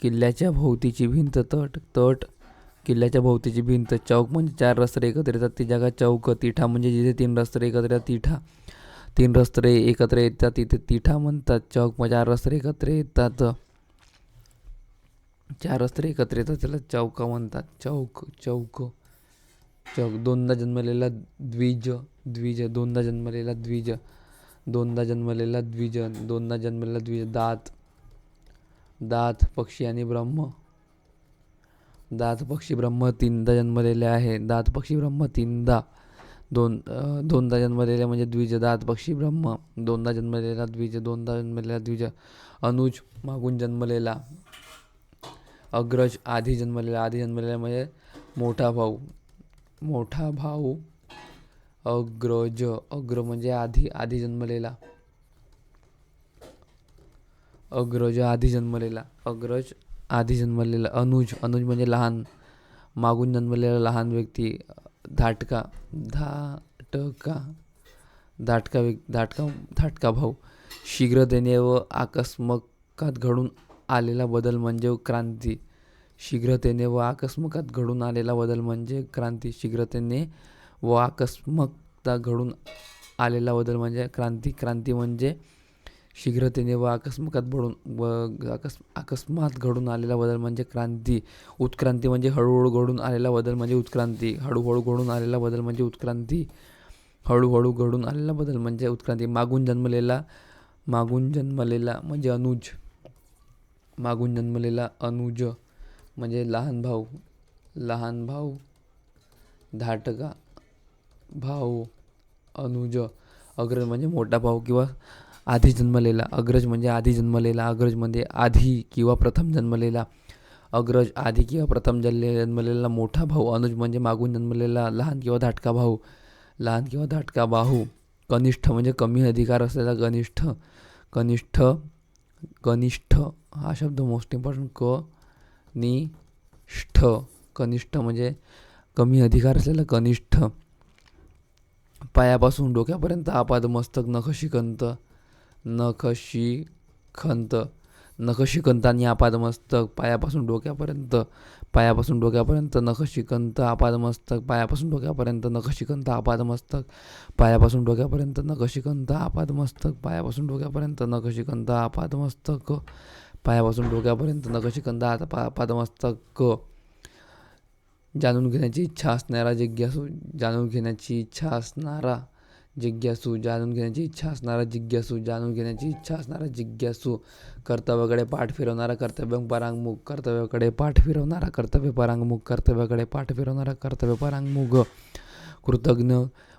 किल्ल्याच्या भोवतीची भिंत, तट, तट, किल्ल्याच्या भोवतीची भिंत. चौक म्हणजे 4 रस्ते एकत्र येतात ती जागा चौक. तिठा म्हणजे जिथे 3 रस्ते एकत्र येतात तिठा. 3 रस्ते एकत्र येतात तिथे तिठा म्हणतात. चौक म्हणजे 4 रस्ते एकत्र येतात, 4 रस्ते एकत्र येतात त्याला चौका म्हणतात. चौक, चौक, चौक. दोनदा जन्मलेला द्विज, द्विज. दोनदा जन्मलेला द्विज, दोनदा जन्मलेला द्विज, दोनदा जन्मलेला द्विज. दात, दात, पक्षी आणि ब्रह्म. दात, पक्षी, ब्रह्म 3दा जन्मलेले आहे. दात, पक्षी, ब्रह्म 3दा. दोनदा जन्मलेला म्हणजे द्विज, दात, पक्षी, ब्रह्म. दोनदा जन्मलेला द्विज, दोनदा जन्मलेला द्विज. अनुज, मागून जन्मलेला. अग्रज, आधी जन्मलेला. आधी जन्मलेला म्हणजे मोठा भाऊ, मोठा भाऊ. अग्रज, अग्र म्हणजे आधी, आधी जन्मलेला. अग्रज, आधी जन्मलेला. अग्रज, आधी जन्मलेला. अनुज, अनुज म्हणजे लहान, मागून जन्मलेला लहान व्यक्ती. धाटका, धाटका, धाटका धाटका, धाटका भाऊ. शीघ्रतेने व आकस्मिकात घडून आलेला बदल म्हणजे क्रांती. शीघ्रतेने व आकस्मिकात घडून आलेला बदल म्हणजे क्रांती. शीघ्रतेने व आकस्मिकता घडून आलेला बदल म्हणजे क्रांती. क्रांती म्हणजे शीघ्रतेने व अकस्मात घडून आलेला बदल म्हणजे क्रांती. उत्क्रांती म्हणजे हळूहळू घडून आलेला बदल म्हणजे उत्क्रांती. हळूहळू घडून आलेला बदल म्हणजे उत्क्रांती. हळूहळू घडून आलेला बदल म्हणजे उत्क्रांती. मागून जन्मलेला म्हणजे अनुज. मागून जन्मलेला अनुज म्हणजे लहान भाऊ. धाटका भाऊ अनुज. अग्रज म्हणजे मोठा भाऊ किंवा आधी जन्मलेला. अग्रज म्हणजे आधी जन्मलेला. अग्रज म्हणजे आधी किंवा प्रथम जन्मलेला. अग्रज आधी किंवा प्रथम जन्मलेला मोठा भाऊ. अनुज म्हणजे मागून जन्मलेला लहान किंवा धाटका भाऊ. कनिष्ठ म्हणजे कमी अधिकार असलेला. कनिष्ठ हा शब्द मोस्ट इम्पॉर्टंट. कनिष्ठ म्हणजे कमी अधिकार असलेला कनिष्ठ. पायापासून डोक्यापर्यंत आपादमस्तक नखशिखंत आणि आपादमस्तक. पायापासून डोक्यापर्यंत नखशिखंत आपादमस्तक. पायापासून डोक्यापर्यंत नखशिखंत आपादमस्तक. पायापासून डोक्यापर्यंत नखशिखंत आपादमस्तक. पायापासून डोक्यापर्यंत नखशिखंत आपादमस्तक. पायापासून डोक्यापर्यंत नखशिखंत आपादमस्तक. जाणून घेण्याची इच्छा असणारा जिज्ञासू. जाणून घेण्याची इच्छा असणारा जिज्ञासू. कर्तव्याकडे पाठ फिरवणारा. कर्तव्य परांगमुख. कृतज्ञ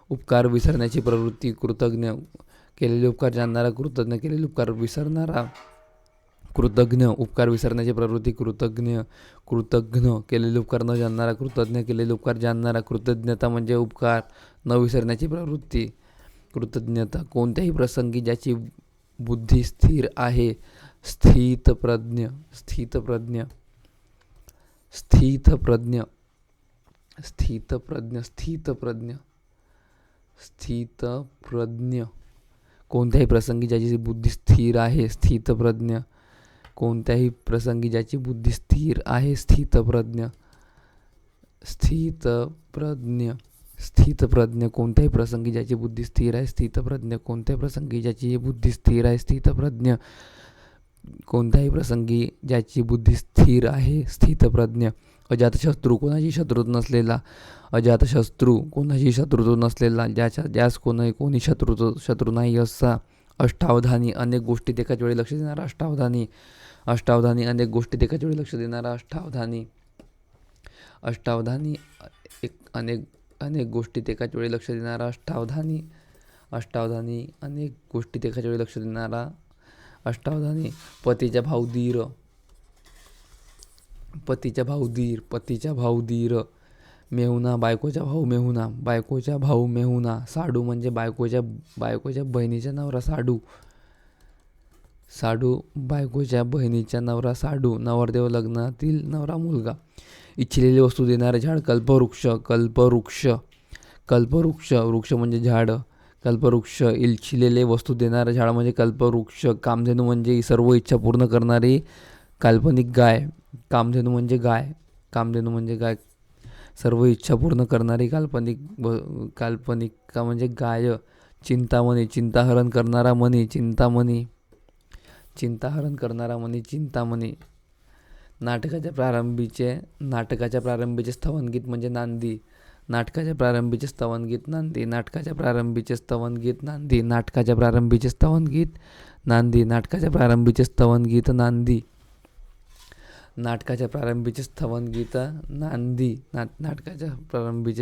उपकार विसरण्याची प्रवृत्ती. कृतज्ञ केलेले उपकार जाणणारा. कृतज्ञ केलेले उपकार विसरणारा. कृतज्ञ उपकार विसरण्याची प्रवृत्ती. कृतज्ञ केलेले उपकार न जाणणारा. कृतज्ञ केलेले उपकार जाणणारा. कृतज्ञता म्हणजे उपकार न विसरण्याची प्रवृत्ती. कृतज्ञता. कोणत्याही प्रसंगी ज्याची बुद्धी स्थिर आहे. स्थितप्रज्ञ. कोणत्याही प्रसंगी ज्याची बुद्धी स्थिर आहे. स्थितप्रज्ञ. कोणत्याही प्रसंगी ज्याची बुद्धी स्थिर आहे. स्थितप्रज्ञ. कोणत्याही प्रसंगी ज्याची बुद्धी स्थिर आहे. स्थितप्रज्ञ. कोणत्याही प्रसंगी ज्याची बुद्धी स्थिर आहे. स्थितप्रज्ञ. कोणत्याही प्रसंगी ज्याची बुद्धी स्थिर आहे. स्थितप्रज्ञ. अजातशत्रू. कोणाची शत्रुत्व नसलेला. ज्यास कोणी शत्रू नाही असा. अष्टावधानी. अनेक गोष्टीत एकाच वेळी लक्ष देणारा. अष्टावधानी. अनेक गोष्टीत एकाच वेळी लक्ष देणारा. अनेक गोष्टीत एकाच वेळी लक्ष देणारा. अनेक गोष्टीत एकाच वेळी लक्ष देणारा. पतीचा भाऊ धीर. मेहुणा. बायकोचा भाऊ मेहुणा. साडू म्हणजे बायकोच्या बहिणीचा नवरा. बायकोच्या बहिणीचा नवरा साडू. नवरदेव लग्नातील नवरा मुलगा. इच्छिलेली वस्तू देणारे झाड. कल्पवृक्ष. वृक्ष म्हणजे झाड. कल्पवृक्ष. इच्छिलेले वस्तू देणारे झाड म्हणजे कल्पवृक्ष. कामधेनू म्हणजे सर्व इच्छा पूर्ण करणारी काल्पनिक गाय. कामधेनू म्हणजे गाय. सर्व इच्छा पूर्ण करणारी काल्पनिक म्हणजे गाय. चिंतामणी. चिंताहरण करणारा मणी. चिंतामणी. नाटकाच्या प्रारंभीचे स्तवनगीत म्हणजे नांदी. नाटकाच्या प्रारंभीचे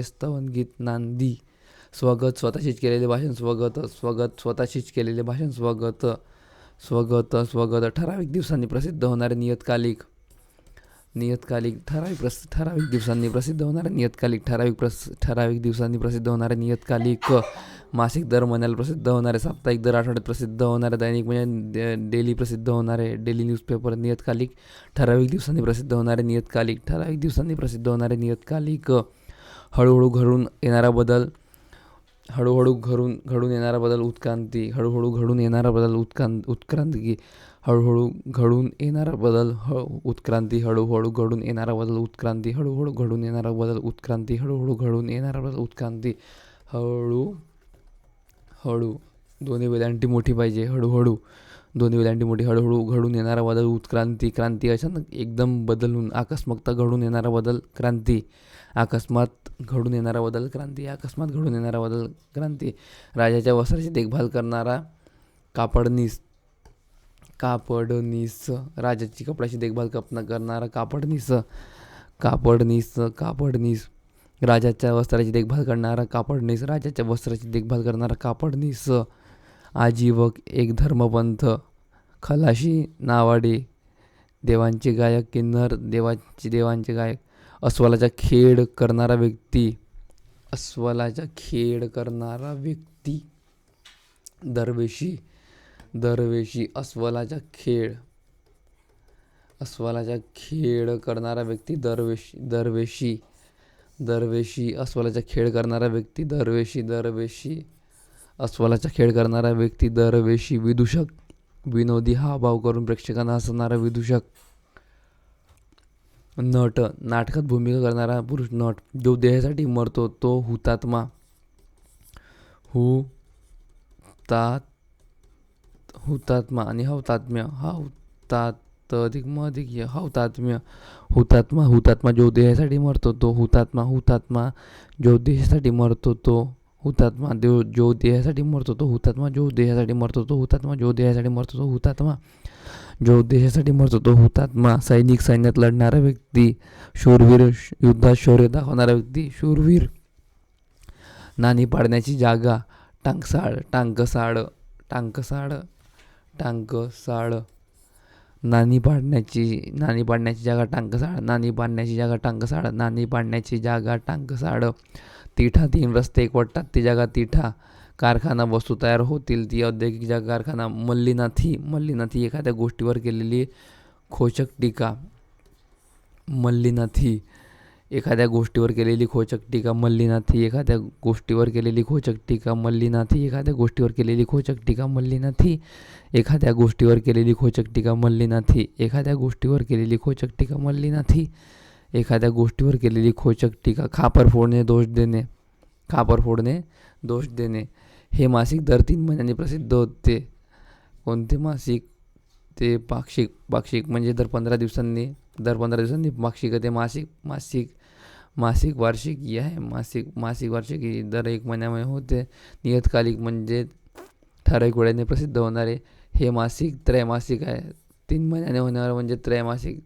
स्तवनगीत नांदी. स्वगत. स्वतःशीच केलेले भाषण. स्वतःशीच केलेले भाषण. स्वगत. ठराविक दिवसांनी प्रसिद्ध होणारे नियतकालिक. ठराविक दिवसांनी प्रसिद्ध होणारे नियतकालिक. मासिक दर महिन्याला प्रसिद्ध होणारे. साप्ताहिक दर आठवड्यात प्रसिद्ध होणारे. दैनिक म्हणजे डेली प्रसिद्ध होणारे. Daily newspaper. नियतकालिक. ठराविक दिवसांनी प्रसिद्ध होणारे नियतकालिक. हळूहळू घडून येणारा बदल. उत्क्रांती. हळूहळू घडून येणारा बदल उत्क्रांती. हळूहळू घडून येणारा बदल उत्क्रांती. हळूहळू घडून येणारा बदल उत्क्रांती. हळूहळू घडून येणारा बदल उत्क्रांती. हळूहळू घडून येणारा बदल उत्क्रांती. हळू. दोन्ही वेलांटी मोठी पाहिजे. हळूहळू. दोन्ही वेलांटी मोठी हळूहळू घडून येणारा बदल उत्क्रांती. क्रांती अचानक एकदम बदलून आकस्मिकता घडून येणारा बदल क्रांती. अकस्मात घडून येणारा बदल क्रांती. अकस्मात घडून येणारा बदल क्रांती. राजाच्या वस्त्राची देखभाल करणारा कापडनीस. कापडनीस. राजाची कपड्याची देखभाल करणारा कापडनीस. कापडनीस. कापडनीस. राजाच्या वस्त्राची देखभाल करणारा कापडनीस. राजाच्या वस्त्राची देखभाल करणारा कापडनीस. आजीवक. एक धर्मपंथ. खलाशी. नावाडे. देवांचे गायक. किन्नर. देवांचे गायक. अस्वलाचा खेळ करणारा व्यक्ती. अस्वलाचा खेळ करणारा व्यक्ती. दरवेशी. दरवेशी. अस्वलाचा खेळ. अस्वलाचा खेळ करणारा व्यक्ती. दरवेशी. दरवेशी. दरवेशी. अस्वलाचा खेळ करणारा व्यक्ती. दरवेशी. दरवेशी. अस्वलाचा खेळ करणारा व्यक्ती. दरवेशी. विदूषक. विनोदी हावभाव करून प्रेक्षकांना हसवणारा विदूषक. नट. नाटकात भूमिका करणारा पुरुष नट. जो देहासाठी मरतो तो हुतात्मा. हुतात्मा आणि हौतात्म्य. अधिक हौतात्म्य. हुतात्मा. हुतात्मा जो देहासाठी मरतो तो हुतात्मा. हुतात्मा जो देहासाठी मरतो तो हुतात्मा. जो देहासाठी मरतो तो हुतात्मा. जो देहासाठी मरतो तो हुतात्मा. जो देहासाठी मरतो तो हुतात्मा. जो देशासाठी मरतो तो हुतात्मा. सैनिक. सैन्यात लढणारा व्यक्ती. शूरवीर. युद्धात शौर्य दाखवणारा व्यक्ती. शूरवीर. नाणी पाडण्याची जागा. टांकसाळ. टांकसाळ. टांकसाळ. टांकसाळ. नाणी पाडण्याची जागा टांकसाळ. नाणी पाडण्याची जागा टांकसाळ. नाणी पाडण्याची जागा टांकसाळ. तिठा. 3 रस्ते एकवटतात ती जागा तिठा. कारखाना. वस्तू तयार होतील ती औद्योगिक जागा कारखाना. मल्लीनाथी. मल्लीनाथी. एखाद्या गोष्टीवर केलेली खोचक टीका. मल्लीनाथी. एखाद्या गोष्टीवर केलेली खोचक टीका. मल्लीनाथी. एखाद्या गोष्टीवर केलेली खोचक टीका. मल्लीनाथी. एखाद्या गोष्टीवर केलेली खोचक टीका. मल्लीनाथी. एखाद्या गोष्टीवर केलेली खोचक टीका. मल्लीनाथी. एखाद्या गोष्टीवर केलेली खोचक टीका. मल्लीनाथी. एखाद्या गोष्टीवर केलेली खोचक टीका. खापर फोडणे. दोष देणे. खापर फोडणे. दोष देणे. हे मासिक दर 3 महिन्यांनी प्रसिद्ध होते. कोणते मासिक? ते पाक्षिक. पाक्षिक म्हणजे दर 15 दिवसांनी. दर 15 दिवसांनी पाक्षिक ते मासिक. मासिक वार्षिक ही आहे. मासिक वार्षिक ही दर 1 महिन्यामध्ये होते. नियतकालिक म्हणजे ठराविक वेळेने प्रसिद्ध होणारे. हे मासिक त्रैमासिक आहे. 3 महिन्याने होणारे म्हणजे त्रैमासिक.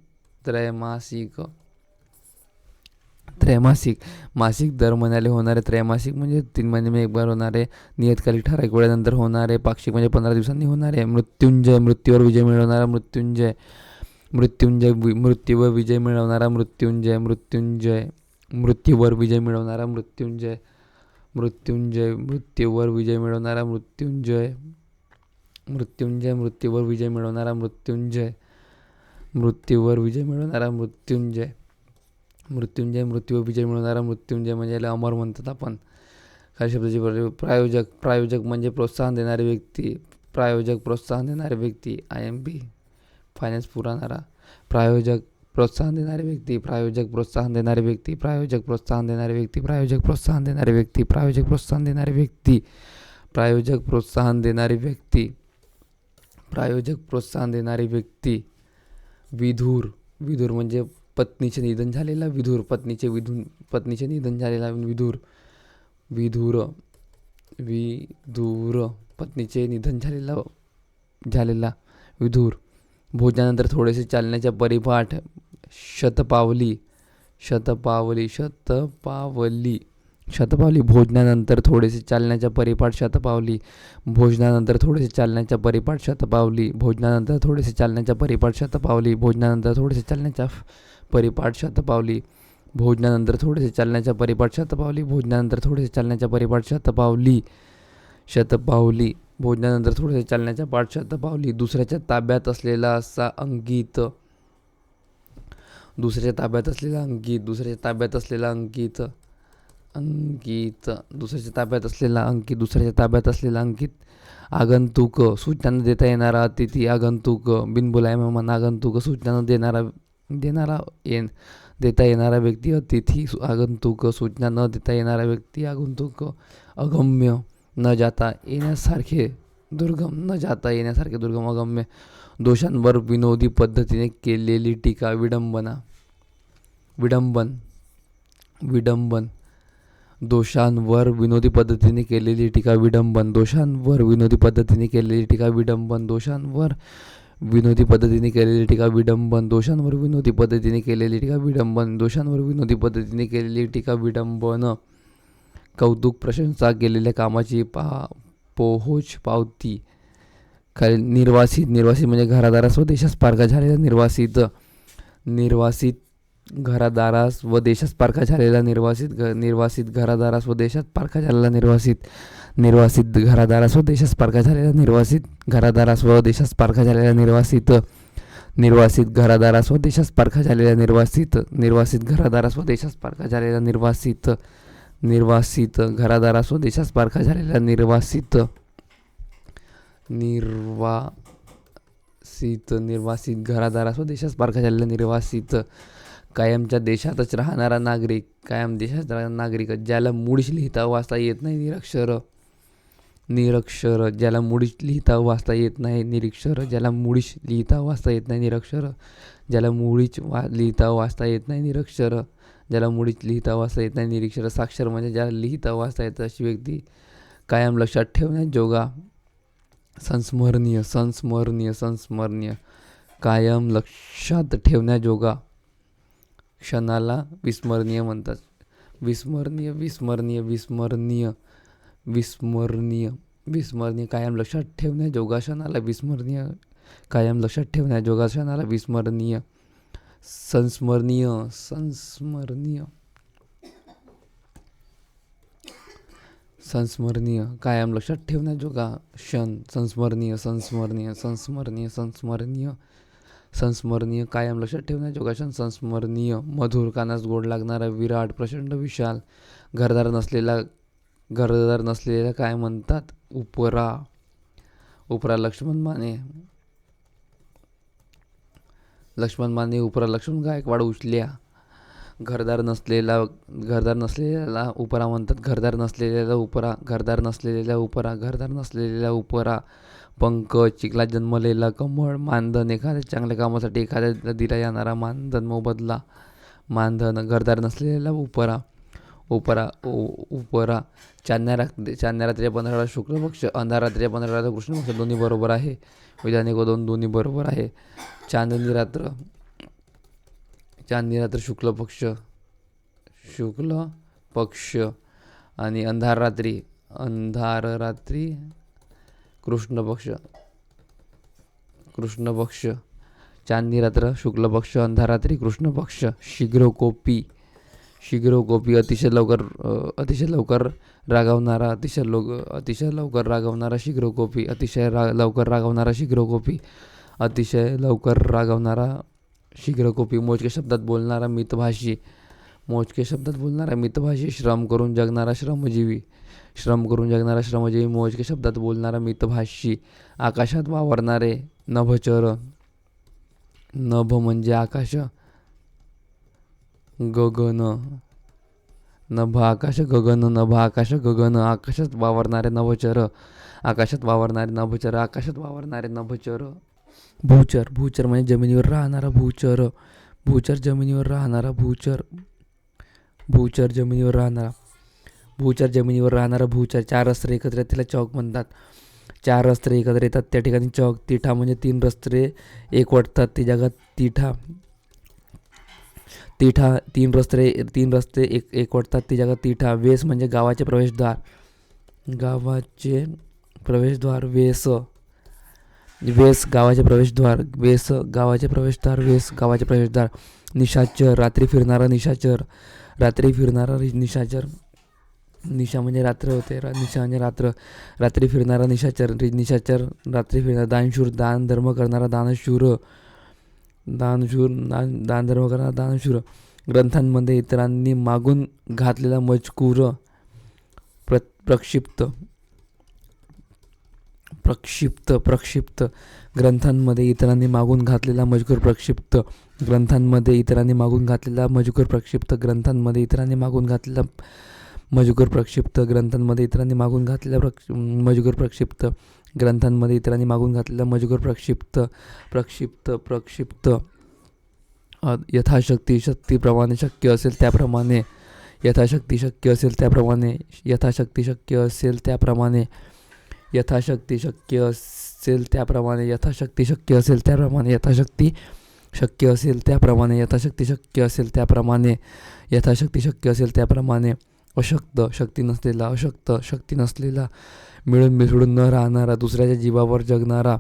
मासिक दर महिन्याला होणारे. त्रैमासिक म्हणजे 3 महिन्यामध्ये एक बार होणारे. नियतकालिक ठराविक वेळेनंतर होणारे. पाक्षिक म्हणजे 15 दिवसांनी होणारे. मृत्युंजय. मृत्यूवर विजय मिळवणारा. मृत्युंजय. मृत्यूवर विजय मिळवणारा. मृत्युंजय. मृत्यूवर विजय मिळवणारा. मृत्युंजय. मृत्यूवर विजय मिळवणारा. मृत्युंजय. मृत्यूवर विजय मिळवणारा. मृत्युंजय. मृत्यूवर विजय मिळवणारा. मृत्युवर विजय मिळवणारा. मृत्युंजय म्हणजे याला अमर म्हणतात आपण. काही शब्दाची प्रायोजक म्हणजे प्रोत्साहन देणारे व्यक्ती. प्रोत्साहन देणारे व्यक्ती. IMP फायनान्स पुरवणारा. प्रोत्साहन देणारे व्यक्ती. प्रोत्साहन देणारे व्यक्ती. प्रोत्साहन देणारे व्यक्ती. प्रोत्साहन देणारे व्यक्ती. प्रोत्साहन देणारे व्यक्ती. प्रोत्साहन देणारे व्यक्ती. प्रोत्साहन देणारे व्यक्ती. विधूर. विधूर म्हणजे पत्नीचे निधन झालेला. विधूर. पत्नीचे निधन झालेला. विधूर. पत्नीचे निधन झालेला. विधूर. भोजनानंतर थोडेसे चालण्याच्या परिपाठ. शतपावली. भोजनानंतर थोडेसे चालण्याच्या परिपाठ. शतपावली. भोजनानंतर थोडेसे चालण्याच्या परिपाठ. शतपावली. भोजनानंतर थोडेसे चालण्याच्या परिपाठ. शतपावली. भोजनानंतर थोडेसे चालण्याच्या परिपाठ. शतपावली. भोजनानंतर थोडेसे चालण्याच्या परिपाठ. शतपावली. भोजनानंतर थोडेसे चालण्याच्या परिपाठ. शतपावली. भोजनानंतर थोडेसे चालण्याच्या पाठ. शतपावली. दुसऱ्याच्या ताब्यात असलेला असा अंकित. दुसऱ्याच्या ताब्यात असलेला अंकित. दुसऱ्याच्या ताब्यात असलेला अंकित. दुसऱ्याच्या ताब्यात असलेला अंकित. दुसऱ्याच्या ताब्यात असलेला अंकित. आगंतुक. सूचना देता येणारा अतिथी. आगंतुक. बिनबुलाया मेहमान. आगंतुक. सूचना देता येणारा व्यक्ती. अतिथी. आगंतुक. सूचना न देता येणारा व्यक्ती. आगंतुक. अगम्य. न जाता येण्यासारखे. दुर्गम, न जाता येण्यासारखे, दुर्गम, अगम्य. दोषांवर विनोदी पद्धतीने केलेली टीका, विडंबना, विडंबन, विडंबन. दोषांवर विनोदी पद्धतीने केलेली टीका, विडंबन. दोषांवर विनोदी पद्धतीने केलेली टीका, विडंबन. दोषांवर विनोदी पद्धतीने केलेली टीका, विडंबन. दोषांवर विनोदी पद्धतीने केलेली टीका, विडंबन. दोषांवर विनोदी पद्धतीने केलेली टीका, विडंबन. कौतुक, प्रशंसा, केलेल्या कामाची पोहोच, पावती. निर्वासित, निर्वासित म्हणजे घरादारास व देशास पारखा झालेला, निर्वासित. निर्वासित, घरादारास व देशास पारखा झालेला, निर्वासित. निर्वासित, घरादारास व देशात पारखा झालेला, निर्वासित. निर्वासित, घरादारास व देशास पारखा झालेला, निर्वासित. घरादारास व देशास पारखा झालेला, निर्वासित. निर्वासित, घरादारास व देशास पारखा झालेला, निर्वासित. निर्वासित, घरादारास व देशास पारखा झालेला, निर्वासित. निर्वासित, घरादारास व देशास पारखा झालेला, निर्वासित. निर्वासित, निर्वासित, घरादारास व देशास पारखा झालेला, निर्वासित. कायमच्या देशातच राहणारा नागरिक, कायम देशात राहणारा नागरिक, ज्याला मुळीच लिहिता वाचता येत नाही, निरक्षर. निरक्षर, ज्याला मुळीच लिहिता वाचता येत नाही, निरक्षर. ज्याला मुळीच लिहिता वाचता येत नाही, निरक्षर. ज्याला मुळीच लिहिता वाचता येत नाही, निरक्षर. ज्याला मुळीच लिहिता वाचता येत नाही, निरक्षर. साक्षर म्हणजे ज्याला लिहिता वाचता येतं अशी व्यक्ती. कायम लक्षात ठेवण्याजोगा, संस्मरणीय, संस्मरणीय, संस्मरणीय. कायम लक्षात ठेवण्याजोगा, क्षणाला विस्मरणीय म्हणतात. विस्मरणीय, विस्मरणीय, विस्मरणीय, विस्मरणीय, विस्मरणीय. कायम लक्षात ठेवण्याजोगा, क्षणाला विस्मरणीय. कायम लक्षात ठेवण्याजोगा, क्षणाला विस्मरणीय. संस्मरणीय, संस्मरणीय, संस्मरणीय. कायम लक्षात ठेवण्याजोगा क्षण, संस्मरणीय, संस्मरणीय, संस्मरणीय, संस्मरणीय, संस्मरणीय. कायम लक्षात ठेवण्याजोगा क्षण, संस्मरणीय. मधुर, कानास गोड लागणारा, विराट, प्रचंड, विशाल. घरदार नसलेला, घरदार नसलेला काय म्हणतात, उपरा. उपरा, लक्ष्मण माने. लक्ष्मण माने, उपरा. लक्ष्मण गायकवाड, उचल्या. घरदार नसलेला, घरदार नसलेल्याला उपरा म्हणतात. घरदार नसलेल्याला उपरा, घरदार नसलेल्या उपरा, घरदार नसलेल्या उपरा. पंख, चिखलात जन्मलेला कमळ. मानधन, एखाद्या चांगल्या कामासाठी एखाद्याला दिला जाणारा मानधन, मोबदला. मानधन, घरदार नसलेला उपरा. उपरा, उपरा. चांदण्या रात्रीच्या 15 शुक्ल पक्ष, अंधार रात्रीच्या 15 कृष्ण पक्ष, दोन्ही बरोबर आहे. विधानिक व दोन्ही बरोबर आहे. चांदणी रात्र, चांदणी रात्र शुक्ल पक्ष, शुक्ल पक्ष. आणि अंधार रात्री, अंधार रात्री कृष्ण पक्ष, कृष्ण पक्ष. चांदणी रात्र शुक्ल पक्ष, अंधार रात्री कृष्ण पक्ष. शीघ्रकोपी, शीघ्रकोपी. अतिशय लवकर रागावणारा, अतिशय लवकर रागावणारा, शीघ्रकोपी. अतिशय लवकर रागावणारा, शीघ्रकोपी. अतिशय लवकर रागावणारा, शीघ्रकोपी. मोजक्या शब्दात बोलणारा, मितभाषी. मोजक्या शब्दात बोलणारा, मितभाषी. श्रम करून जगणारा, श्रमजीवी. श्रम करून जगणारा, श्रमजीवी. मोजक्या शब्दात बोलणारा, मितभाषी. आकाशात वावरणारे, नभचर. नभ म्हणजे आकाश, गगन. नभ आकाश, गगन. नभ आकाश, गगन. आकाशात वावरणारे नभचर, आकाशात वावरणारे नभचर, आकाशात वावरणारे नभचर. भूचर, भूचर म्हणजे जमिनीवर राहणारा, भूचर. भूचर, जमिनीवर राहणारा, भूचर. भूचर, जमिनीवर राहणारा. भूचर, जमिनीवर राहणारा, भूचर. 4 रस्ते एकत्र येतात त्याला चौक म्हणतात. 4 रस्ते एकत्र येतात त्या ठिकाणी चौक. तिठा म्हणजे 3 रस्ते एकवटतात ती जागा तिठा. तिठा, 3 रस्ते एकवटतात ती जागा तिठा. वेस म्हणजे गावाचे प्रवेशद्वार, गावाचे प्रवेशद्वार. वेस, वेस गावाचे प्रवेशद्वार, वेस गावाचे प्रवेशद्वार, वेस गावाचे प्रवेशद्वार. निशाचर, रात्री फिरणारा निशाचर, रात्री फिरणारा निशाचर. निशा म्हणजे रात्र होते, निशा म्हणजे रात्र. रात्री फिरणारा निशाचर, निशाचर. रात्री फिरणारा. दानशूर, दान धर्म करणारा, दानशूर. दानशूर, दान धर्म करणारा, दानशूर. ग्रंथांमध्ये इतरांनी मागून घातलेला मजकूर, प्रक्षिप्त. प्रक्षिप्त, प्रक्षिप्त. ग्रंथांमध्ये इतरांनी मागून घातलेला मजकूर, प्रक्षिप्त. ग्रंथांमध्ये इतरांनी मागून घातलेला मजकूर, प्रक्षिप्त. ग्रंथांमध्ये इतरांनी मागून घातलेला मजकूर प्रक्षिप्त ग्रंथांमध्ये इतरांनी मागून घातलेला मजकूर प्रक्षिप्त ग्रंथांमध्ये इतरांनी मागून घातलेला मजकूर प्रक्षिप्त यथाशक्ती शक्तीप्रमाणे शक्य असेल त्याप्रमाणे यथाशक्ती शक्य असेल त्याप्रमाणे यथाशक्ती शक्य असेल त्याप्रमाणे यथाशक्ती शक्य असेल त्याप्रमाणे यथाशक्ती शक्य असेल त्याप्रमाणे यथाशक्ती शक्य असेल त्याप्रमाणे यथाशक्ती शक्य असेल त्याप्रमाणे यथाशक्ती शक्य असेल त्याप्रमाणे अशक्त शक्ती नसलेला मिळून मिसळून न राहणारा दुसऱ्याच्या जीवावर जगणारा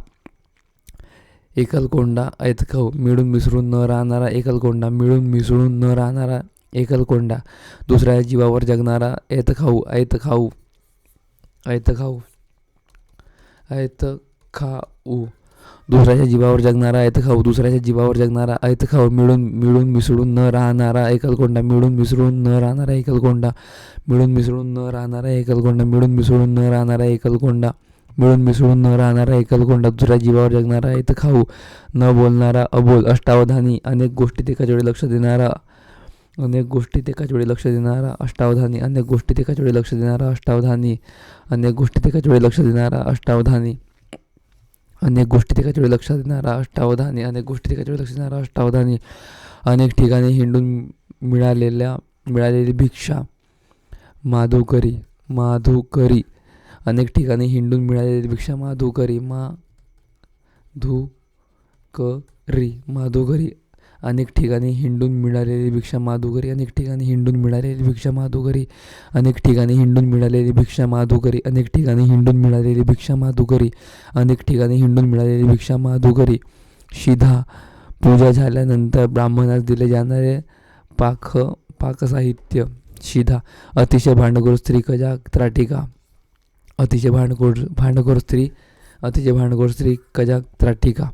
एकलकोंडा ऐतखाऊ मिळून मिसळून न राहणारा एकलकोंडा मिळून मिसळून न राहणारा एकलकोंडा दुसऱ्या जीवावर जगणारा ऐतखाऊ दुसऱ्याच्या जीवावर जगणारा ऐतखाऊ दुसऱ्याच्या जीवावर जगणारा ऐतखाऊ मिळून मिसळून न राहणारा एकलकोंडा मिळून मिसळून न राहणारा एकलकोंडा मिळून मिसळून न राहणारा एकलकोंडा मिळून मिसळून न राहणारा एकलकोंडा मिळून मिसळून न राहणारा एकलकोंडा दुसऱ्या जीवावर जगणारा ऐतखाऊ न बोलणारा अबोल अष्टावधानी अनेक गोष्टीत एकाच वेळी लक्ष देणारा अनेक गोष्टीत एकाच वेळी लक्ष देणारा अष्टावधानी अनेक गोष्टीत एकाच वेळी लक्ष देणारा अष्टावधानी अनेक गोष्टीत एकाच वेळी लक्ष देणारा अष्टावधानी अनेक गोष्टीत एकाच वेळी लक्ष देणारा अष्टावधानी अनेक गोष्टीत एकाच वेळी लक्ष देणारा अष्टावधानी अनेक ठिकाणी हिंडून मिळालेली भिक्षा माधुकरी अनेक ठिकाणी हिंडून मिळालेली भिक्षा माधुकरी अनेक ठिकाणी हिंडून मिळालेली भिक्षा माधुकरी अनेक ठिकाणी हिंडून मिळालेली भिक्षा माधुकरी अनेक ठिकाणी हिंडून मिळालेली भिक्षा माधुकरी अनेक ठिकाणी हिंडून मिळालेली भिक्षा माधुकरी अनेक ठिकाणी हिंडून मिळालेली भिक्षा माधुकरी शिधा पूजा झाल्यानंतर ब्राह्मणास दिले जाणारे पाकसाहित्य शिधा अतिशय भांडखोर स्त्री कजा त्राटिका अतिशय भांडखोर स्त्री कजा त्राटिका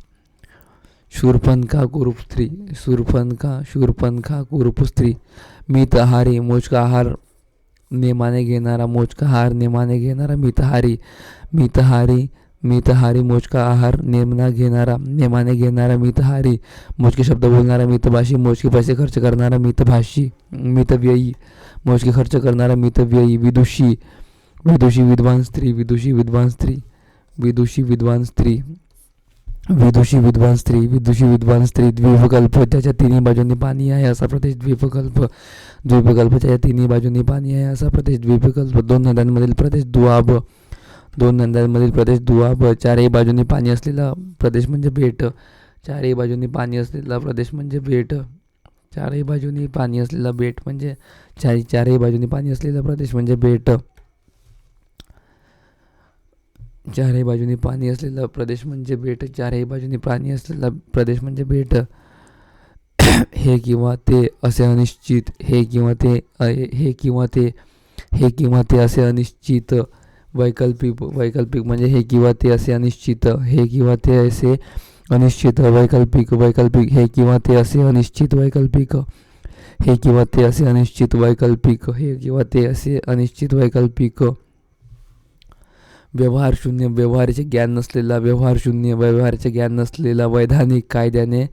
शूर्पणखा कुरूप स्त्री मितहारी मोजका आहार नेमाने घेणारा मितहारी मोजका आहार नेमाने घेणारा मितहारी मोजके शब्द बोलणारा मितभाषी मोजके पैसे खर्च करणारा मितव्ययी मोजके खर्च करणारा मितव्ययी विदुषी विद्वान स्त्री द्वीपकल्प ज्याच्या तिन्ही बाजूंनी पाणी आहे असा प्रदेश द्वीपकल्प ज्याच्या तिन्ही बाजूंनी पाणी आहे असा प्रदेश द्वीपकल्प दोन नद्यांमधील प्रदेश दुआब चारही बाजूंनी पाणी असलेला प्रदेश म्हणजे बेट चारही बाजूंनी पाणी असलेला प्रदेश म्हणजे बेट चारही बाजूंनी पाणी असलेला बेट म्हणजे चारही बाजूंनी पाणी असलेला प्रदेश म्हणजे बेट चारही बाजूंनी पाणी असलेला प्रदेश म्हणजे बेट चारही बाजूंनी पाणी असलेला प्रदेश म्हणजे बेट हे किंवा ते असे अनिश्चित हे किंवा ते असे अनिश्चित वैकल्पिक म्हणजे हे किंवा ते असे अनिश्चित वैकल्पिक हे किंवा ते असे अनिश्चित वैकल्पिक व्यवहाराचे ज्ञान नसलेला वैधानिक कायद्याने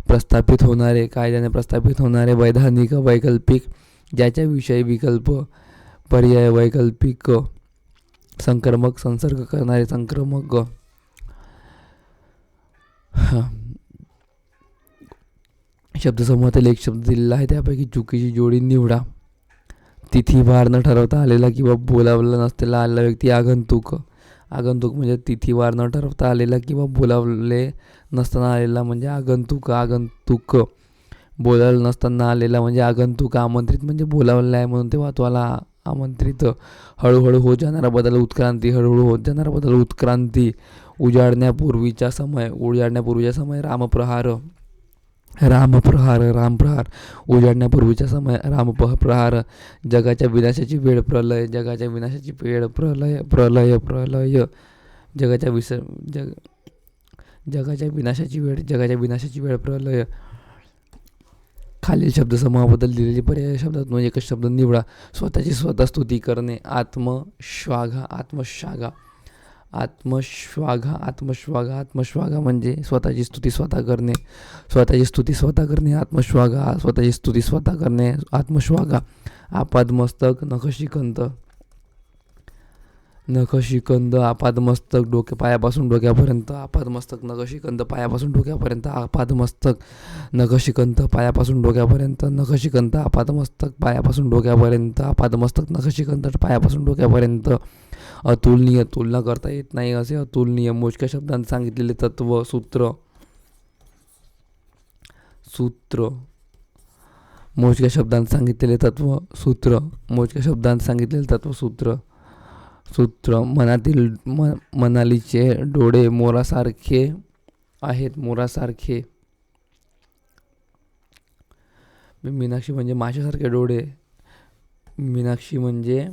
प्रस्थापित होणारे वैधानिक वैकल्पिक ज्याच्या विषयी विकल्प पर्याय वैकल्पिक संक्रमक संसर्ग करणारे संक्रमक शब्दसमूहातील एक शब्द दिलेला आहे त्यापैकी चुकीची जोडी निवडा तिथीवार न ठरवता आलेला किंवा बोलावला नसलेला आलेला व्यक्ती आगंतुक म्हणजे तिथीवार न ठरवता आलेला किंवा बोलावले नसताना आलेला म्हणजे आगंतुक बोलावलं नसताना आलेला म्हणजे आगंतुक आमंत्रित म्हणजे बोलावलेला आहे म्हणून तेव्हा तो आला आमंत्रित हळूहळू होत जाणारा बदल उत्क्रांती उजाडण्यापूर्वीचा समय रामप्रहार उजाडण्यापूर्वीचा समय रामप्रहार जगाच्या विनाशाची वेळ प्रलय जगाच्या विनाशाची वेळ प्रलय खालील शब्दसमूहाबद्दल दिलेली पर्याय शब्दातून एकच शब्द निवडा स्वतःची स्वतः स्तुती करणे आत्मश्लाघा आत्मश्लाघा आत्मश्लाघा आत्मश्लाघा म्हणजे स्वतःची स्तुती स्वतः करणे. स्वतःची स्तुती स्वतः करणे आत्मश्लाघा. स्वतःची स्तुती स्वतः करणे आत्मश्लाघा. आपादमस्तक नखशिखंत. नखशिखंद आपादमस्तक पायापासून डोक्यापर्यंत. आपादमस्तक नखशिखंद पायापासून डोक्यापर्यंत. आपादमस्तक नखशिखंद पायापासून डोक्यापर्यंत. नखशिखंद आपादमस्तक पायापासून डोक्यापर्यंत. आपादमस्तक नखशिखंद पायापासून डोक्यापर्यंत. अतुलनीय. तुलना करता येत नाही असे अतुलनीय. मोजक्या शब्दांत सांगितलेले तत्व. सूत्र. सूत्र. मोजक्या शब्दांत सांगितलेले तत्व. सूत्र. मोजक्या शब्दांत सांगितलेले तत्व. सूत्र. सूत्र. मनालीचे डोळे मोरासारखे आहेत. मोरासारखे. मीनाक्षी म्हणजे माशासारखे डोळे. मीनाक्षी म्हणजे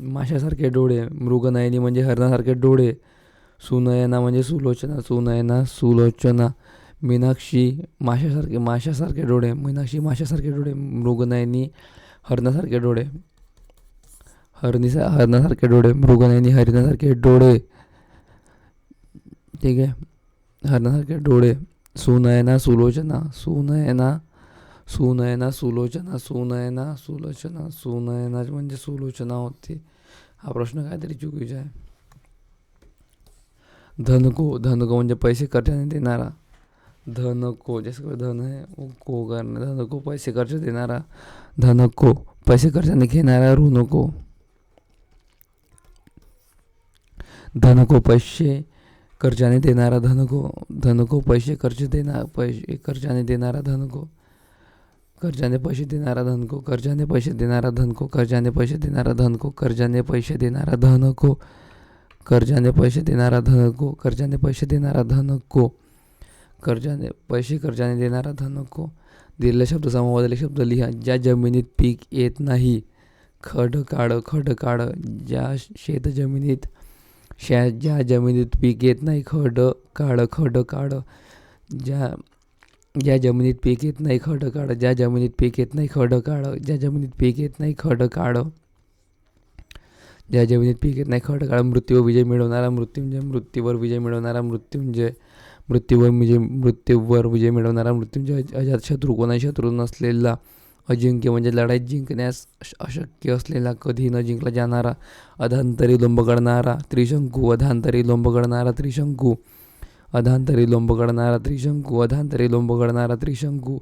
माशासारखे डोळे. मृगनयनी म्हणजे हरणासारखे डोळे. सुनयना म्हणजे सुलोचना. सुनयना सुलोचना. मीनाक्षी माशासारखे डोळे. मीनाक्षी माशासारखे डोळे. मृगनयनी हरणासारखे डोळे. हरणासारखे डोळे. मृगनयनी हरिणासारखे डोळे. ठीक आहे. हरणासारखे डोळे. सुनयना सुलोचना. सुनयना सुलोचना. सुनयना सुलोचना. सुनयना म्हणजे सुलोचना होती. हा प्रश्न काहीतरी चुकीचा आहे. धनको. धनको म्हणजे पैसे खर्चाने देणारा. धनको जसं धन आहे को करणे. धनको पैसे खर्च देणारा. धनको पैसे खर्चाने घेणारा. ऋणको. धनको पैसे खर्चाने देणारा. धनको. धनको पैसे खर्चाने देणारा. धनको. कर्जाने पैसे देणारा. धनको. कर्जाने पैसे देणारा. धनको. कर्जाने पैसे देणारा. धनको. कर्जाने पैसे देणारा. धनको. कर्जाने पैसे देणारा. धनको. कर्जाने पैसे देणारा. धनको. कर्जाने देणारा. धनको. दिलेला शब्द समूहातील शब्द लिहा. ज्या जमिनीत पीक येत नाही. खडकाळ. खडकाळ. ज्या जमिनीत पीक येत नाही. खडकाळ. खडकाळ. ज्या जमिनीत पीक येत नाही. खडकाळ. ज्या जमिनीत पीक येत नाही. खडकाळ. ज्या जमिनीत पीक येत नाही. खडकाळ. ज्या जमिनीत पीक येत नाही. खडकाळ. मृत्यूवर विजय मिळवणारा. मृत्युंजय. मृत्यूवर विजय मिळवणारा. मृत्युंजय. मृत्यूवर विजय मिळवणारा. मृत्युंजय. अजातशत्रू. कोणाही शत्रू नसलेला. अजिंक्य म्हणजे लढाईत जिंकण्यास अशक्य असलेला. कधी न जिंकला जाणारा. अधांतरी लोंब कळणारा. त्रिशंकू. अधांतरी लोंब कळणारा. त्रिशंकू. अधांतरी लोंब कळणारा. त्रिशंकू. अधांतरी लोंब कळणारा. त्रिशंकू.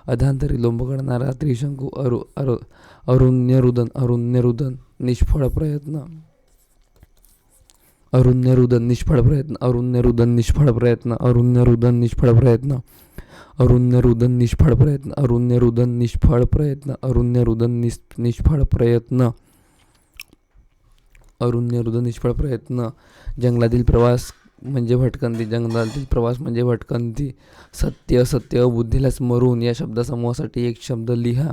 अधांतरी लोंब कळणारा. त्रिशंकू. अरुण्यरुदन. अरुण्यरुदन निष्फळ प्रयत्न. अरुण्यरुदन निष्फळ प्रयत्न. अरुण्यरुदन निष्फळ प्रयत्न. अरुण्यरुदन निष्फळ प्रयत्न. अरुण्यरुदन निष्फळ प्रयत्न. अरुण्यरुदन निष्फळ प्रयत्न. अरुण्यरुदन निष्फळ प्रयत्न. अरुण्यरुदन निष्फळ प्रयत्न. जंगलातील प्रवास म्हणजे भटकंती. जंगलातील प्रवास म्हणजे भटकंती. सत्य. सत्य बुद्धीला स्मरून या शब्दसमूहासाठी एक शब्द लिहा.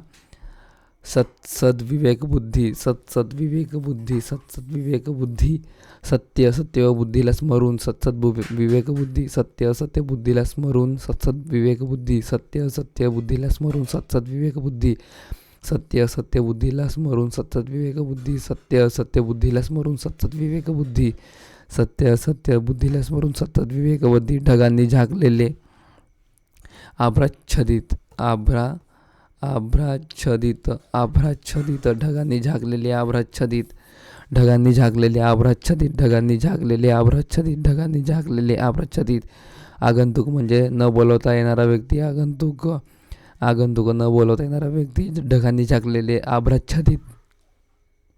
सद्विवेक बुद्धी. सद्विवेक बुद्धी. सद्विवेक बुद्धी. सत्य. सत्य बुद्धीला स्मरून. विवेक बुद्धी. सत्य. सत्य बुद्धीला स्मरून. विवेक बुद्धी. सत्य. सत्य बुद्धीला स्मरून. विवेक बुद्धी. सत्य. सत्य बुद्धीला स्मरून. विवेक बुद्धी. सत्य. सत्य बुद्धीला स्मरून. विवेक बुद्धी. सत्य. सत्य बुद्धीला स्मरून. विवेक बुद्धी. ढगांनी झाकलेले. आभ्राच्छदित. आभ्राच्छदित. आभ्राच्छदित. ढगांनी झाकलेले. आभ्राच्छदित. ढगांनी झाकलेले. आभ्राच्छदित. ढगांनी झाकलेले. आभ्राच्छदित. ढगांनी झाकलेले. आभ्राच्छदित. आगंतुक म्हणजे न बोलवता येणारा व्यक्ती. आगंतुक. आगंतुक न बोलवता येणारा व्यक्ती. ढगांनी झाकलेले. आभ्राच्छदित.